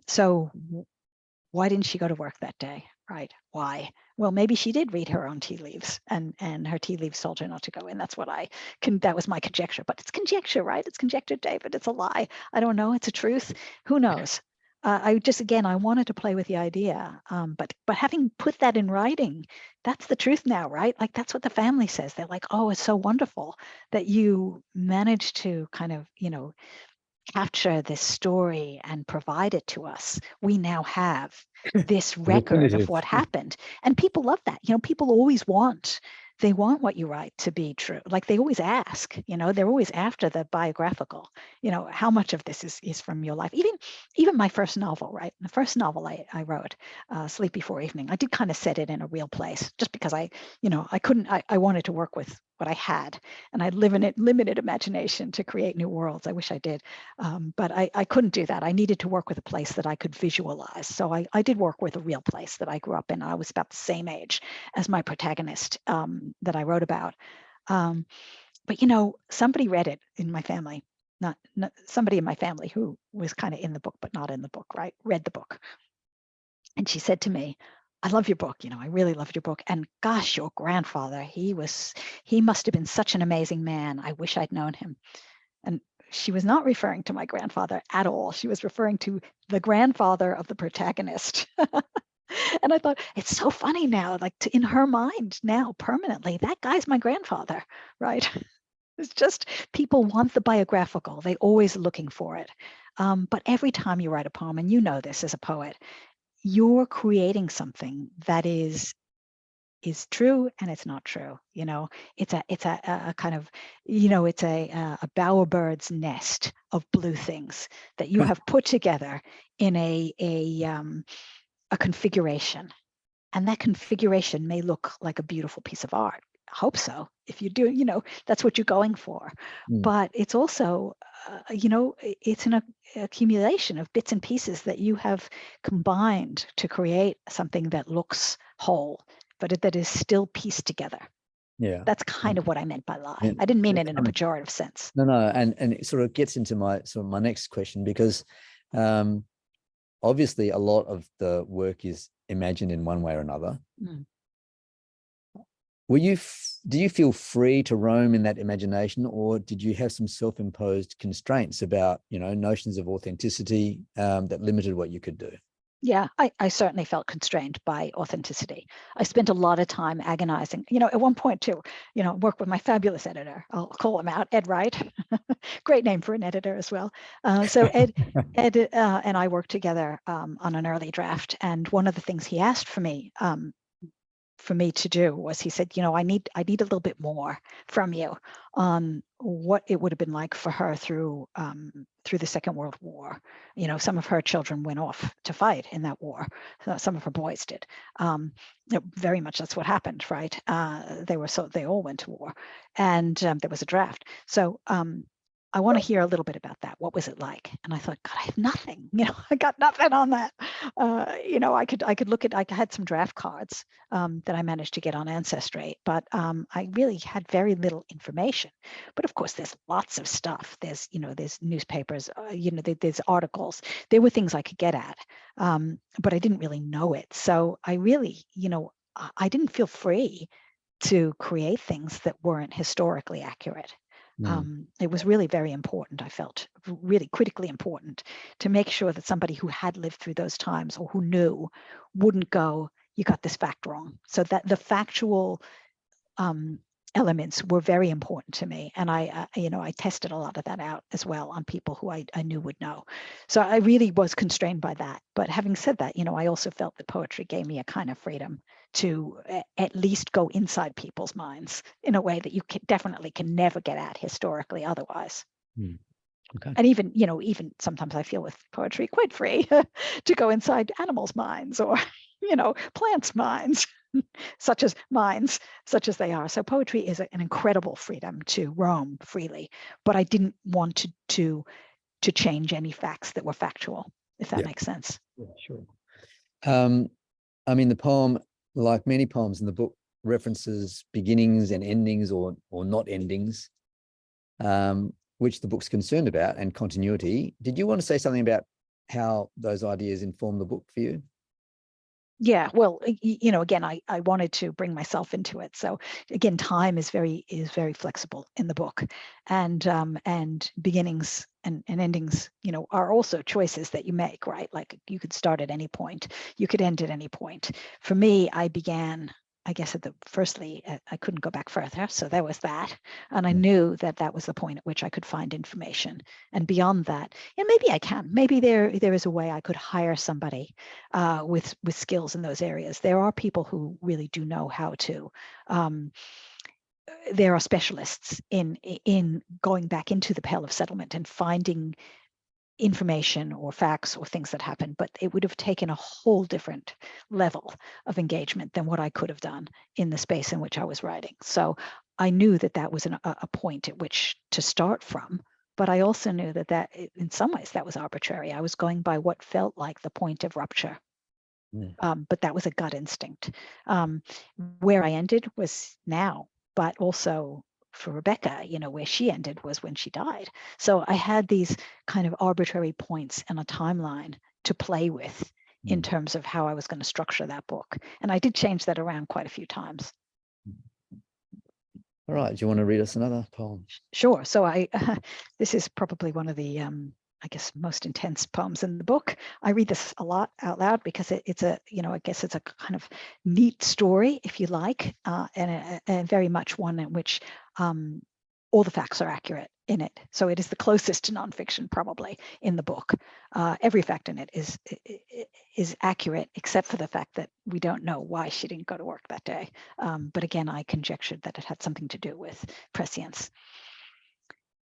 So why didn't she go to work that day, right? Why? Well, maybe she did read her own tea leaves, and her tea leaves told her not to go in. That was my conjecture, but it's conjecture, right? It's conjecture, David. It's a lie. I don't know. It's a truth. Who knows? I wanted to play with the idea, but having put that in writing, that's the truth now, right? Like, that's what the family says. They're like, oh, it's so wonderful that you managed to kind of, capture this story and provide it to us. We now have this record of what happened, and people love that. People always want they want what you write to be true. Like they always ask, they're always after the biographical, how much of this is from your life. Even my first novel, right? The first novel I wrote, Sleep Before Evening, I did kind of set it in a real place just because I wanted to work with what I had, and I live in it limited imagination to create new worlds. I wish I did, but I couldn't do that. I needed to work with a place that I could visualize. So I did work with a real place that I grew up in. I was about the same age as my protagonist that I wrote about. But somebody read it in my family, not somebody in my family who was kind of in the book but not in the book, right? Read the book, and she said to me, I love your book. I really loved your book. And gosh, your grandfather, he must have been such an amazing man. I wish I'd known him. And she was not referring to my grandfather at all. She was referring to the grandfather of the protagonist. And I thought, it's so funny now, like in her mind now, permanently, that guy's my grandfather, right? It's just people want the biographical. They're always looking for it. But every time you write a poem, and you know this as a poet, you're creating something that is true and it's not true. It's a kind of, it's a bowerbird's nest of blue things that you have put together in a configuration, and that configuration may look like a beautiful piece of art. I hope so. If you do, that's what you're going for. But it's also, it's an accumulation of bits and pieces that you have combined to create something that looks whole, but that is still pieced together. Yeah, that's kind of what I meant by lie. I didn't mean it in a pejorative sense. No, and it sort of gets into my next question, because obviously a lot of the work is imagined in one way or another. Do you feel free to roam in that imagination, or did you have some self-imposed constraints about, notions of authenticity that limited what you could do? Yeah, I certainly felt constrained by authenticity. I spent a lot of time agonizing. At one point too, work with my fabulous editor. I'll call him out, Ed Wright. Great name for an editor as well. So Ed and I worked together on an early draft, and one of the things he asked for me to do was, he said, I need a little bit more from you on what it would have been like for her through the Second World War. Some of her children went off to fight in that war. Some of her boys did. Very much that's what happened, right? They all went to war, and there was a draft. So I want to hear a little bit about that. What was it like? And I thought, God, I have nothing. I got nothing on that. I could look at. I had some draft cards that I managed to get on Ancestry, but I really had very little information. But of course, there's lots of stuff. There's newspapers. There's articles. There were things I could get at, but I didn't really know it. So I really, I didn't feel free to create things that weren't historically accurate. It was really very important. I felt really critically important to make sure that somebody who had lived through those times, or who knew, wouldn't go, you got this fact wrong. So that the factual elements were very important to me. And I tested a lot of that out as well on people who I knew would know. So I really was constrained by that. But having said that, I also felt that poetry gave me a kind of freedom to at least go inside people's minds in a way that you definitely can never get at historically otherwise. Okay. And even sometimes I feel with poetry quite free to go inside animals' minds, or plants' minds, such as they are. So poetry is an incredible freedom to roam freely, but I didn't want to change any facts that were factual, if that makes sense. Yeah, sure. The poem, like many poems in the book, references beginnings and endings, or not endings, which the book's concerned about, and continuity. Did you want to say something about how those ideas inform the book for you? Yeah, well, again, I wanted to bring myself into it. So again, time is very flexible in the book, and beginnings and endings, are also choices that you make, right? Like you could start at any point, you could end at any point. For me, I began I guess firstly, I couldn't go back further. So there was that. And I knew that that was the point at which I could find information. And beyond that, yeah, maybe I can. Maybe there is a way I could hire somebody with skills in those areas. There are people who really do know how to. There are specialists in going back into the Pale of Settlement and finding information or facts or things that happen, but it would have taken a whole different level of engagement than what I could have done in the space in which I was writing. So I knew that that was a point at which to start from, but I also knew that in some ways that was arbitrary. I was going by what felt like the point of rupture. But that was a gut instinct. Where I ended was now, but also for Rebecca, where she ended was when she died. So I had these kind of arbitrary points and a timeline to play with in terms of how I was going to structure that book. And I did change that around quite a few times. All right. Do you want to read us another poem? Sure. So this is probably one of the, I guess, most intense poems in the book. I read this a lot out loud because it's a, I guess it's a kind of neat story, if you like, and very much one in which all the facts are accurate in it. So it is the closest to nonfiction probably in the book. Every fact in it is accurate, except for the fact that we don't know why she didn't go to work that day. But again, I conjectured that it had something to do with prescience.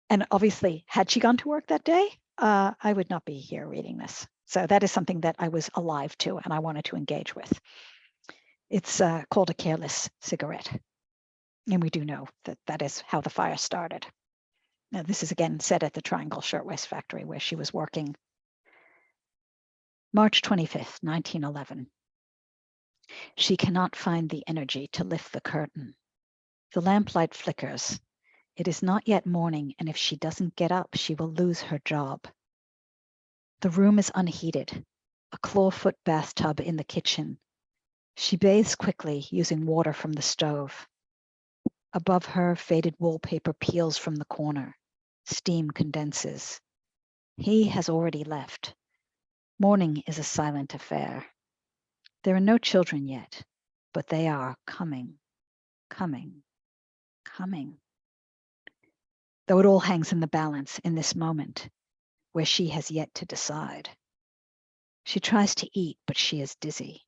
And obviously, had she gone to work that day, I would not be here reading this. So that is something that I was alive to and I wanted to engage with. It's called A Careless Cigarette. And we do know that that is how the fire started. Now, this is again set at the Triangle Shirtwaist Factory where she was working. March 25th, 1911. She cannot find the energy to lift the curtain. The lamplight flickers. It is not yet morning, and if she doesn't get up, she will lose her job. The room is unheated, a clawfoot bathtub in the kitchen. She bathes quickly, using water from the stove. Above her, faded wallpaper peels from the corner. Steam condenses. He has already left. Morning is a silent affair. There are no children yet, but they are coming, coming, coming. Though it all hangs in the balance in this moment, where she has yet to decide. She tries to eat, but she is dizzy.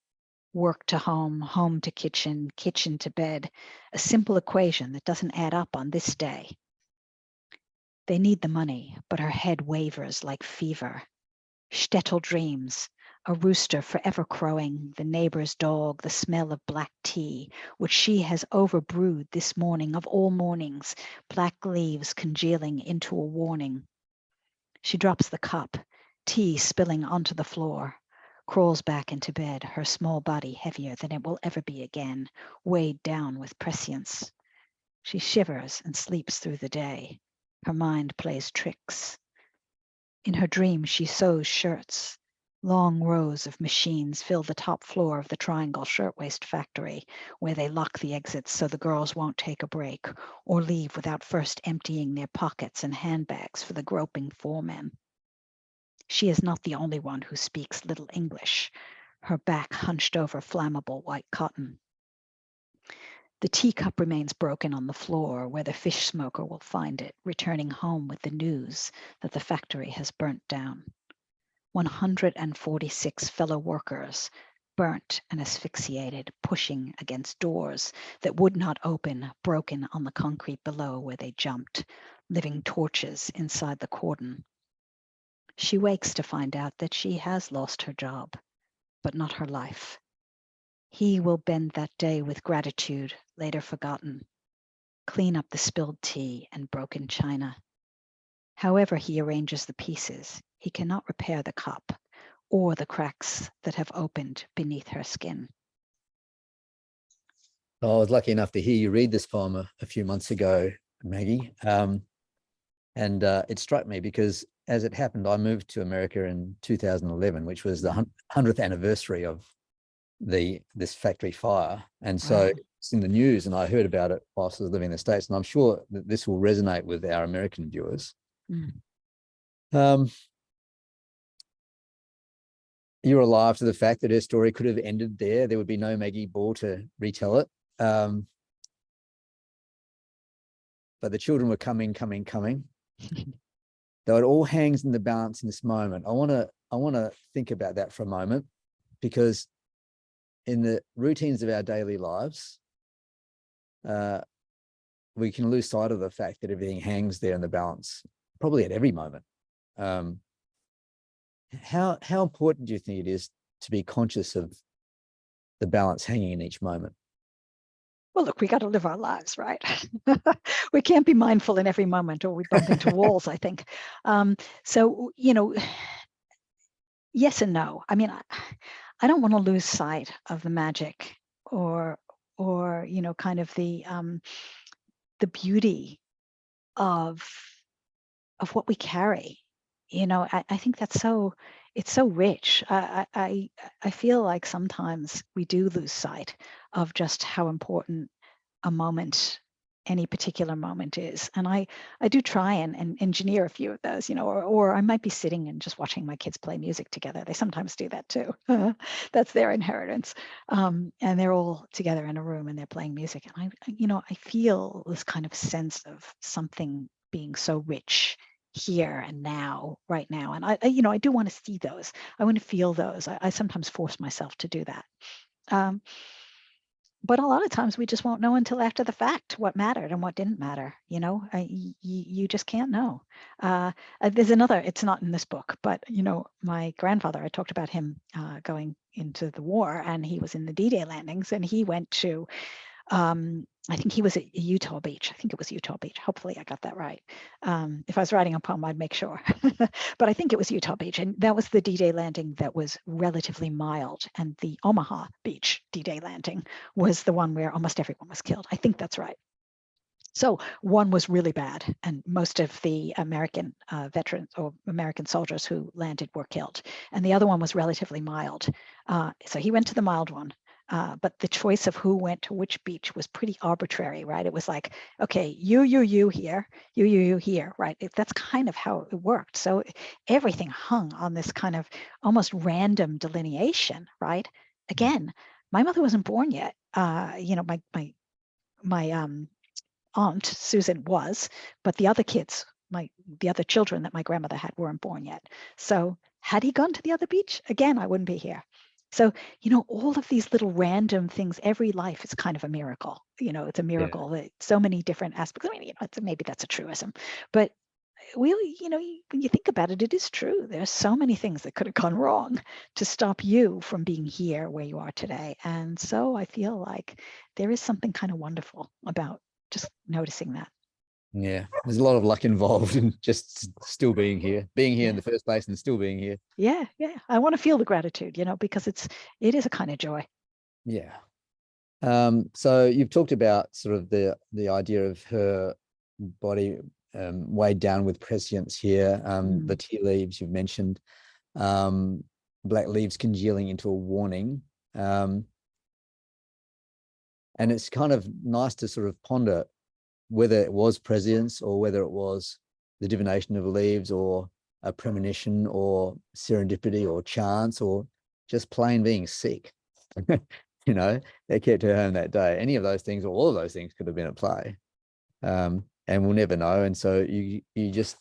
Work to home, home to kitchen, kitchen to bed, a simple equation that doesn't add up on this day. They need the money, but her head wavers like fever. Shtetl dreams, a rooster forever crowing, the neighbor's dog, the smell of black tea, which she has overbrewed this morning of all mornings, black leaves congealing into a warning. She drops the cup, tea spilling onto the floor, crawls back into bed, her small body heavier than it will ever be again, weighed down with prescience. She shivers and sleeps through the day. Her mind plays tricks. In her dream, she sews shirts. Long rows of machines fill the top floor of the Triangle Shirtwaist Factory, where they lock the exits so the girls won't take a break or leave without first emptying their pockets and handbags for the groping foremen. She is not the only one who speaks little English, her back hunched over flammable white cotton. The teacup remains broken on the floor where the fish smoker will find it, returning home with the news that the factory has burnt down. 146 fellow workers, burnt and asphyxiated, pushing against doors that would not open, broken on the concrete below where they jumped, living torches inside the cordon. She wakes to find out that she has lost her job, but not her life. He will bend that day with gratitude, later forgotten, clean up the spilled tea and broken china. However he arranges the pieces, he cannot repair the cup or the cracks that have opened beneath her skin. I was lucky enough to hear you read this poem a few months ago, Maggie. And it struck me because as it happened, I moved to America in 2011, which was the 100th anniversary of this factory fire. And so it's in the news and I heard about it whilst I was living in the States. And I'm sure that this will resonate with our American viewers. You're alive to the fact that her story could have ended there. There would be no Maggie Ball to retell it. but the children were coming. Though it all hangs in the balance in this moment. I want to think about that for a moment, because in the routines of our daily lives, we can lose sight of the fact that everything hangs there in the balance, probably at every moment. How important do you think it is to be conscious of the balance hanging in each moment? Well, look, we got to live our lives, right? We can't be mindful in every moment, or we bump into walls, I think. So, yes and no. I mean, I don't want to lose sight of the magic, or kind of the beauty of what we carry. I think it's so rich. I feel like sometimes we do lose sight of just how important a moment, any particular moment, is. And I do try and engineer a few of those, or I might be sitting and just watching my kids play music together. They sometimes do that too. That's their inheritance. And they're all together in a room and they're playing music. And I feel this kind of sense of something being so rich here and now, right now. And I do want to see those. I want to feel those. I sometimes force myself to do that. But a lot of times we just won't know until after the fact what mattered and what didn't matter. You just can't know. There's another, it's not in this book, but my grandfather, I talked about him going into the war, and he was in the D-Day landings, and he went to I think he was at Utah Beach. I think it was Utah Beach. Hopefully I got that right. If I was writing a poem, I'd make sure. But I think it was Utah Beach. And that was the D-Day landing that was relatively mild. And the Omaha Beach D-Day landing was the one where almost everyone was killed. I think that's right. So one was really bad, and most of the American veterans or American soldiers who landed were killed. And the other one was relatively mild. So he went to the mild one. But the choice of who went to which beach was pretty arbitrary, right? It was like, okay, you here, you here, right? That's kind of how it worked. So everything hung on this kind of almost random delineation, right? Again, my mother wasn't born yet. My aunt Susan was, but the other kids, the other children that my grandmother had, weren't born yet. So had he gone to the other beach, again, I wouldn't be here. So, all of these little random things, every life is kind of a miracle. It's a miracle that so many different aspects. I mean, maybe that's a truism, but when you think about it, it is true. There's so many things that could have gone wrong to stop you from being here where you are today. And so I feel like there is something kind of wonderful about just noticing that. Yeah, there's a lot of luck involved in just still being here in the first place and still being here. Yeah. I want to feel the gratitude, because it is a kind of joy. Yeah. So you've talked about sort of the idea of her body weighed down with prescience here. The tea leaves you've mentioned, black leaves congealing into a warning. And it's kind of nice to sort of ponder whether it was prescience or whether it was the divination of leaves or a premonition or serendipity or chance or just plain being sick. They kept her home that day. Any of those things or all of those things could have been at play. And we'll never know. And so you just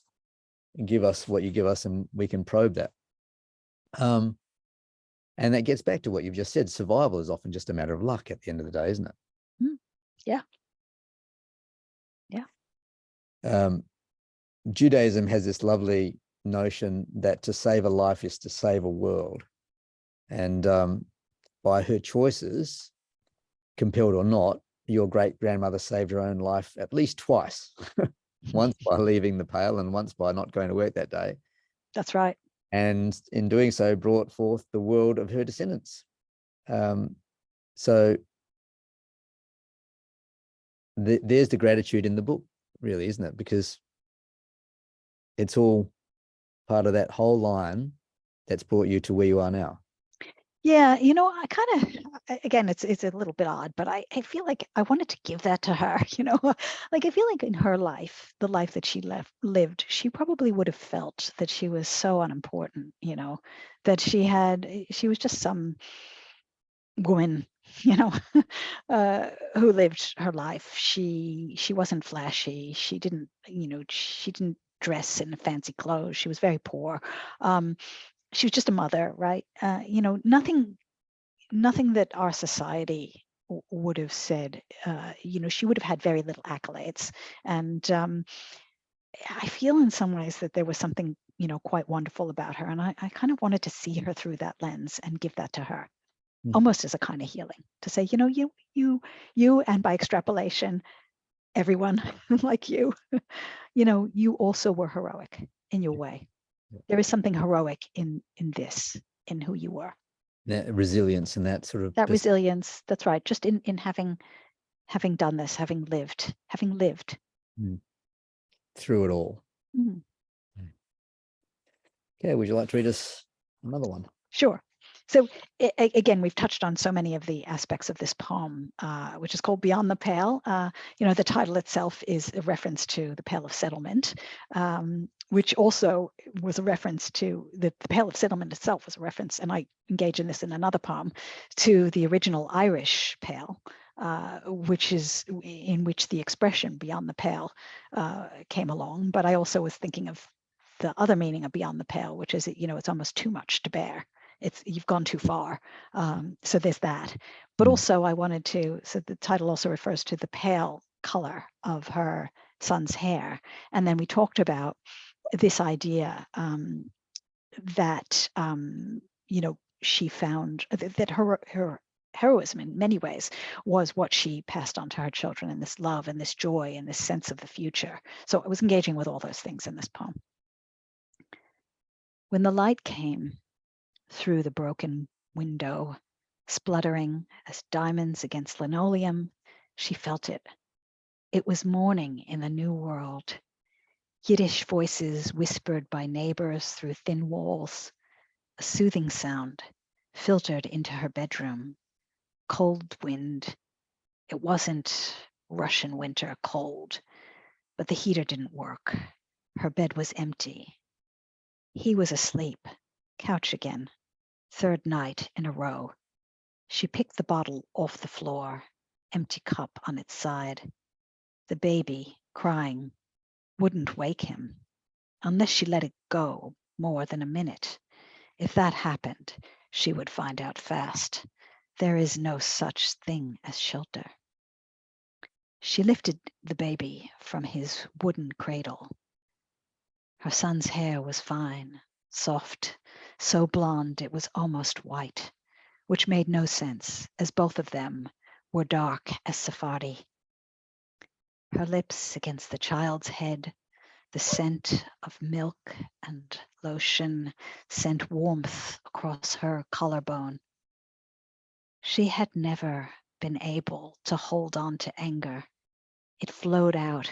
give us what you give us and we can probe that. And that gets back to what you've just said. Survival is often just a matter of luck at the end of the day, isn't it? Yeah. Judaism has this lovely notion that to save a life is to save a world. And by her choices, compelled or not, your great-grandmother saved her own life at least twice. Once by leaving the pale and once by not going to work that day. That's right. And in doing so, brought forth the world of her descendants. So there's the gratitude in the book, really, isn't it? Because it's all part of that whole line that's brought you to where you are now. Yeah, I kind of, again, it's a little bit odd, but I feel like I wanted to give that to her, like I feel like in her life, the life that she lived, she probably would have felt that she was so unimportant, that she was just some woman who lived her life. She wasn't flashy. She didn't dress in fancy clothes. She was very poor. She was just a mother, right? Nothing that our society would have said. She would have had very little accolades, and I feel in some ways that there was something quite wonderful about her, and I kind of wanted to see her through that lens and give that to her, almost as a kind of healing, to say, you, and by extrapolation, everyone like you, you also were heroic in your way. There is something heroic in this, in who you were. That resilience and that sort of resilience. That's right. Just in having done this, having lived through it all. Mm. Okay, would you like to read us another one? Sure. So again, we've touched on so many of the aspects of this poem, which is called Beyond the Pale. The title itself is a reference to the Pale of Settlement, which also was a reference to the Pale of Settlement itself was a reference, and I engage in this in another poem, to the original Irish Pale, which is in which the expression Beyond the Pale came along. But I also was thinking of the other meaning of Beyond the Pale, which is, it's almost too much to bear. You've gone too far. So there's that. But also I wanted to, so the title also refers to the pale color of her son's hair. And then we talked about this idea that, she found that her heroism in many ways was what she passed on to her children, and this love and this joy and this sense of the future. So I was engaging with all those things in this poem. When the light came through the broken window, spluttering as diamonds against linoleum, she felt it. It was morning in the new world. Yiddish voices whispered by neighbors through thin walls. A soothing sound filtered into her bedroom. Cold wind. It wasn't Russian winter cold, but the heater didn't work. Her bed was empty. He was asleep. Couch again. Third night in a row. She picked the bottle off the floor, empty cup on its side. The baby, crying, wouldn't wake him unless she let it go more than a minute. If that happened, she would find out fast. There is no such thing as shelter. She lifted the baby from his wooden cradle. Her son's hair was fine, soft, so blonde it was almost white, which made no sense, as both of them were dark as Sephardi. Her lips against the child's head, the scent of milk and lotion sent warmth across her collarbone. She had never been able to hold on to anger. It flowed out,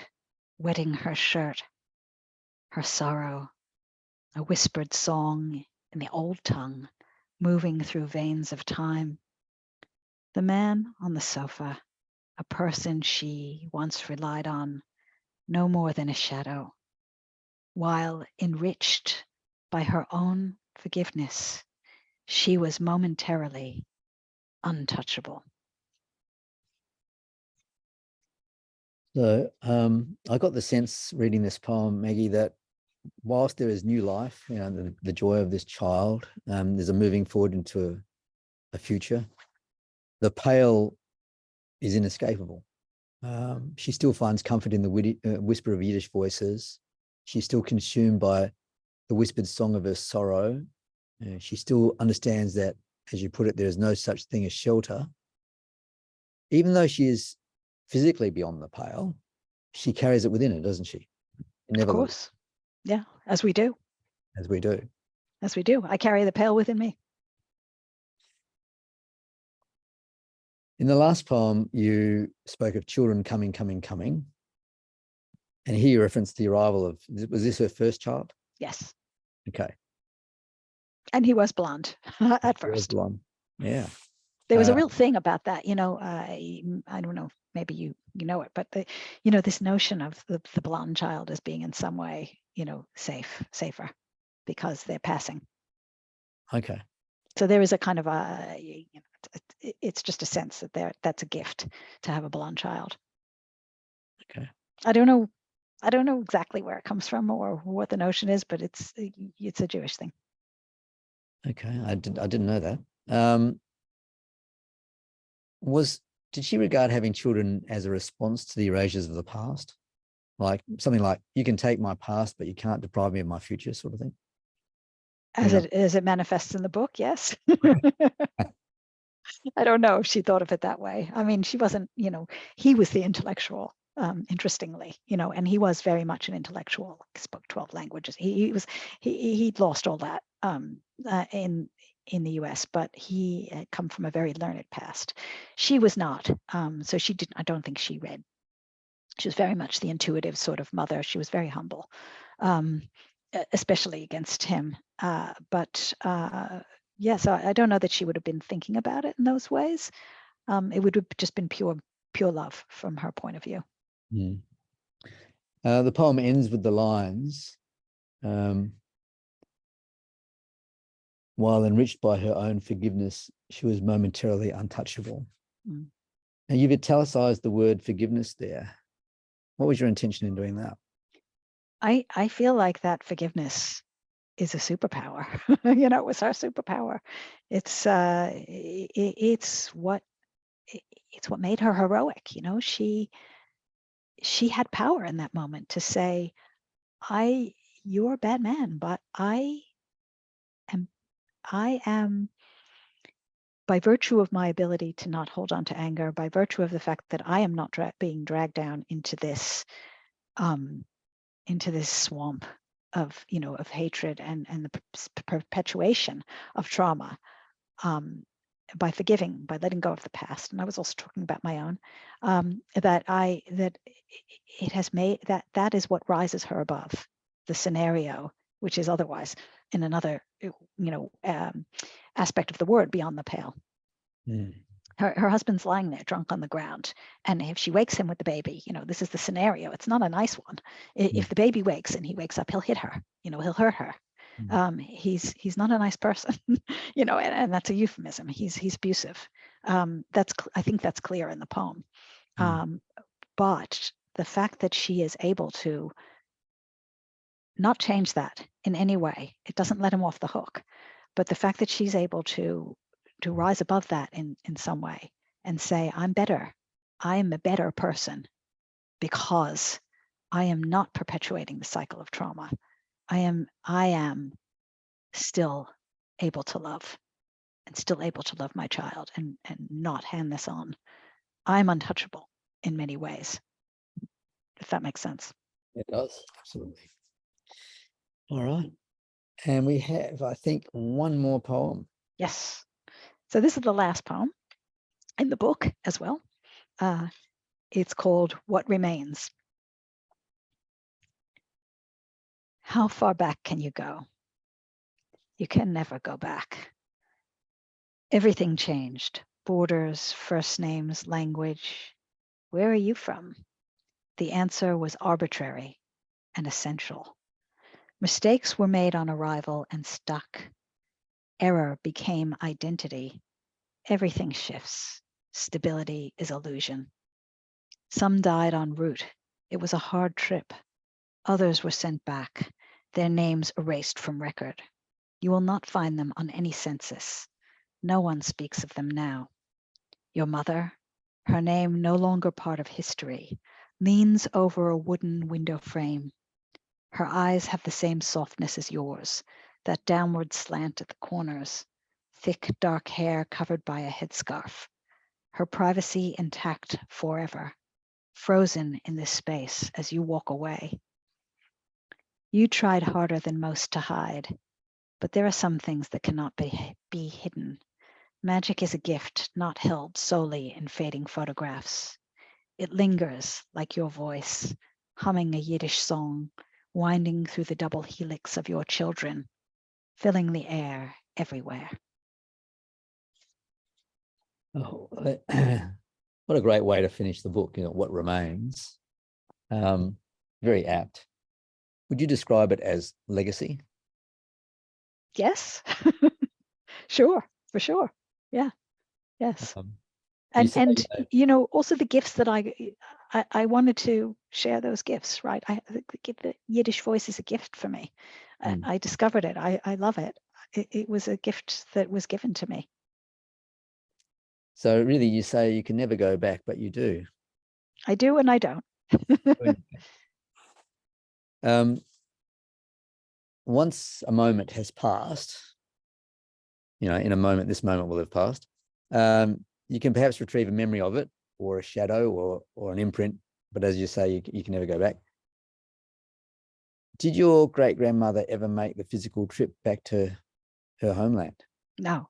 wetting her shirt. Her sorrow, a whispered song in the old tongue, moving through veins of time. The man on the sofa, a person she once relied on, no more than a shadow, while enriched by her own forgiveness, she was momentarily untouchable. So I got the sense reading this poem, Maggie, that whilst there is new life, the joy of this child, there's a moving forward into a future. The pale is inescapable. She still finds comfort in the whisper of Yiddish voices. She's still consumed by the whispered song of her sorrow. She still understands that, as you put it, there is no such thing as shelter. Even though she is physically beyond the pale, she carries it within her, doesn't she? Of course. Yeah, as we do. As we do. As we do. I carry the pale within me. In the last poem, you spoke of children coming. And here you referenced the arrival of, was this her first child? Yes. Okay. And he was blonde at first. He was blonde. Yeah. There was a real thing about that, I don't know, maybe you know it, but this notion of the blonde child as being in some way, safer because they're passing. Okay. So there is a kind of it's just a sense that that's a gift to have a blonde child. Okay. I don't know exactly where it comes from or what the notion is, but it's a Jewish thing. Okay, I didn't know that. Did she regard having children as a response to the erasures of the past? Like something like, you can take my past, but you can't deprive me of my future, sort of thing? As it manifests in the book, yes. I don't know if she thought of it that way. I mean, she wasn't, he was the intellectual, interestingly, and he was very much an intellectual. He spoke 12 languages. He'd lost all that in the US, but he had come from a very learned past. She was not. So she didn't, I don't think she read. She was very much the intuitive sort of mother. She was very humble, especially against him. Yeah, so I don't know that she would have been thinking about it in those ways. It would have just been pure love from her point of view. Mm. The poem ends with the lines, while enriched by her own forgiveness, she was momentarily untouchable. Mm. And you've italicized the word forgiveness there. What was your intention in doing that? I feel like that forgiveness is a superpower. It was her superpower. It's what made her heroic. She had power in that moment to say, you're a bad man, but I am, by virtue of my ability to not hold on to anger, by virtue of the fact that I am not being dragged down into this swamp of hatred and the perpetuation of trauma, by forgiving, by letting go of the past. And I was also talking about my own, that it has made that is what rises her above the scenario, which is otherwise in another aspect of the word, beyond the pale. Mm. Her husband's lying there drunk on the ground, and if she wakes him with the baby, this is the scenario. It's not a nice one. If the baby wakes and he wakes up, he'll hit her. He'll hurt her. He's not a nice person, and that's a euphemism. He's abusive. I think that's clear in the poem. But the fact that she is able to not change that in any way, it doesn't let him off the hook. But the fact that she's able to rise above that in some way and say, I'm better. I am a better person because I am not perpetuating the cycle of trauma. I am still able to love and still able to love my child and not hand this on. I'm untouchable in many ways, if that makes sense. It does, absolutely. All right. And we have, I think, one more poem. Yes. So this is the last poem in the book as well. It's called What Remains. How far back can you go? You can never go back. Everything changed. Borders, first names, language. Where are you from? The answer was arbitrary and essential. Mistakes were made on arrival and stuck. Error became identity. Everything shifts. Stability is illusion. Some died en route. It was a hard trip. Others were sent back, their names erased from record. You will not find them on any census. No one speaks of them now. Your mother, her name no longer part of history, leans over a wooden window frame. Her eyes have the same softness as yours, that downward slant at the corners, thick dark hair covered by a headscarf. Her privacy intact forever, frozen in this space as you walk away. You tried harder than most to hide, but there are some things that cannot be hidden. Magic is a gift not held solely in fading photographs. It lingers like your voice, humming a Yiddish song, winding through the double helix of your children, filling the air everywhere. Oh, what a great way to finish the book, What Remains. Very apt. Would you describe it as legacy? Yes. Sure, for sure. Yeah. Yes. You say, And also the gifts that I wanted to share those gifts, right? The Yiddish voice is a gift for me. I discovered it. I love it. It was a gift that was given to me. So really you say you can never go back, but you do. I do and I don't. Once a moment has passed, in a moment, this moment will have passed, you can perhaps retrieve a memory of it or a shadow or an imprint, but as you say, you can never go back. Did your great-grandmother ever make the physical trip back to her homeland? No,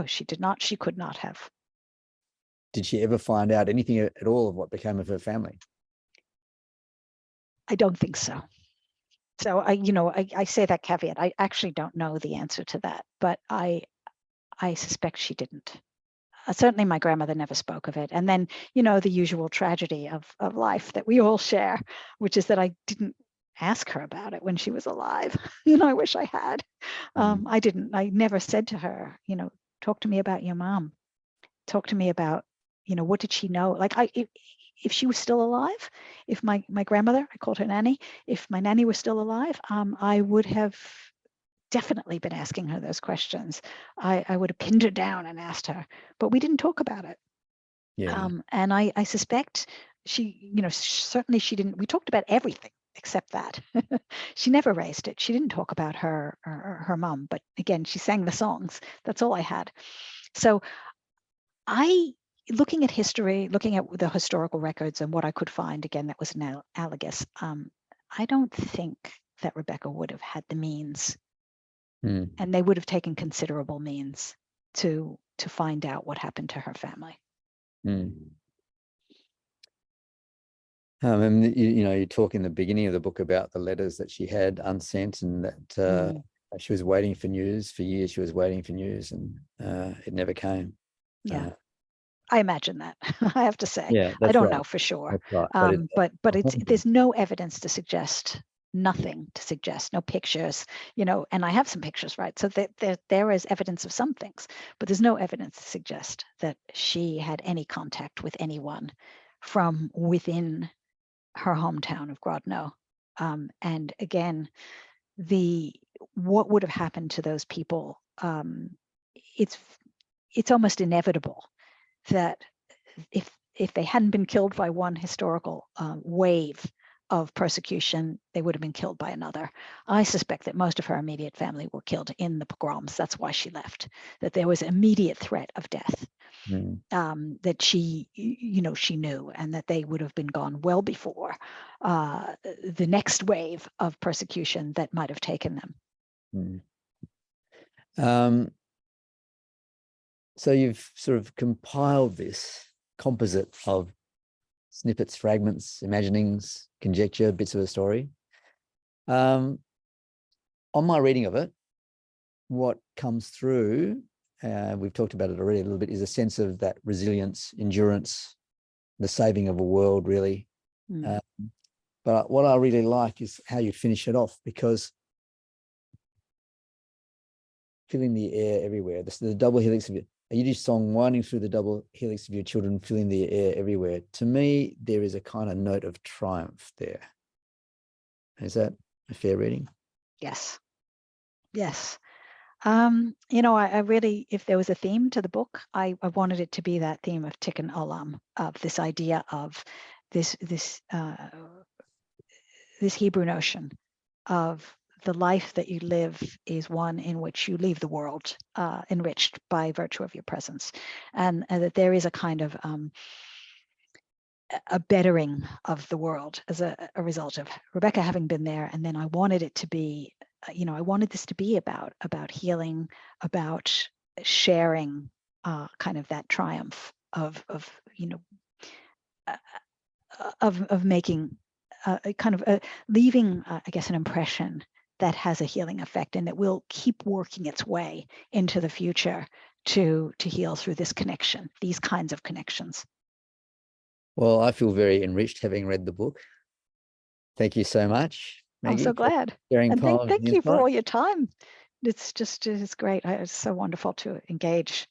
she did not. She could not have. Did she ever find out anything at all of what became of her family? I don't think so. So I say that caveat. I actually don't know the answer to that, but I suspect she didn't. Certainly my grandmother never spoke of it. And then, the usual tragedy of life that we all share, which is that I didn't ask her about it when she was alive. I wish I had. I didn't. I never said to her, talk to me about your mom. Talk to me about, what did she know? Like if she was still alive, if my grandmother, I called her Nanny, if my nanny was still alive, I would have definitely been asking her those questions. I would have pinned her down and asked her, but we didn't talk about it. Yeah. And I suspect she, certainly she didn't. We talked about everything except that. She never raised it. She didn't talk about her mom, but again, she sang the songs. That's all I had. So looking at history, looking at the historical records and what I could find, again, that was analogous. I don't think that Rebecca would have had the means. And they would have taken considerable means to find out what happened to her family. And you talk in the beginning of the book about the letters that she had unsent, and that she was waiting for news for years. She was waiting for news, and it never came. Yeah, I imagine that. I have to say, yeah, I don't right. know for sure. That's right. But there's no evidence to suggest. Nothing to suggest, no pictures, and I have some pictures, right? So there is evidence of some things, but there's no evidence to suggest that she had any contact with anyone from within her hometown of Grodno. And again, what would have happened to those people? It's almost inevitable that if they hadn't been killed by one historical wave of persecution, they would have been killed by another. I suspect that most of her immediate family were killed in the pogroms. That's why she left, that there was immediate threat of death, that she knew, and that they would have been gone well before the next wave of persecution that might have taken them. So you've sort of compiled this composite of snippets, fragments, imaginings, conjecture, bits of a story. On my reading of it, what comes through, we've talked about it already a little bit, is a sense of that resilience, endurance, the saving of a world, really. But what I really like is how you finish it off, because filling the air everywhere, the double helix of it, a Yiddish song winding through the double helix of your children, filling the air everywhere. To me, there is a kind of note of triumph there. Is that a fair reading? Yes. I really, if there was a theme to the book, I wanted it to be that theme of Tikkun Olam, of this idea of this Hebrew notion of the life that you live is one in which you leave the world enriched by virtue of your presence, and that there is a kind of a bettering of the world as a result of Rebecca having been there. And then I wanted it to be, I wanted this to be about healing, about sharing kind of that triumph of making kind of leaving, I guess, an impression that has a healing effect and that will keep working its way into the future to heal through this connection, these kinds of connections. Well, I feel very enriched having read the book. Thank you so much, Maggie. I'm so glad. Sharing and poems. thank you for all your time. it's great. It's so wonderful to engage.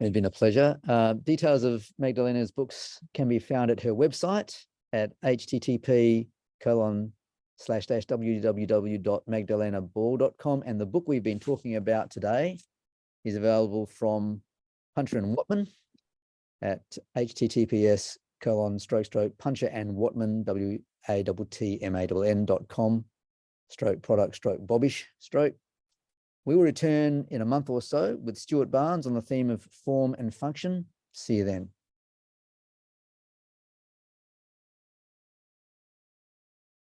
It's been a pleasure. Details of Magdalena's books can be found at her website at http://www.magdalenaball.com. And the book we've been talking about today is available from Puncher and Whatman at https://puncherandwhatman, WATTMANN.com/product/bobbish/. We will return in a month or so with Stuart Barnes on the theme of form and function. See you then.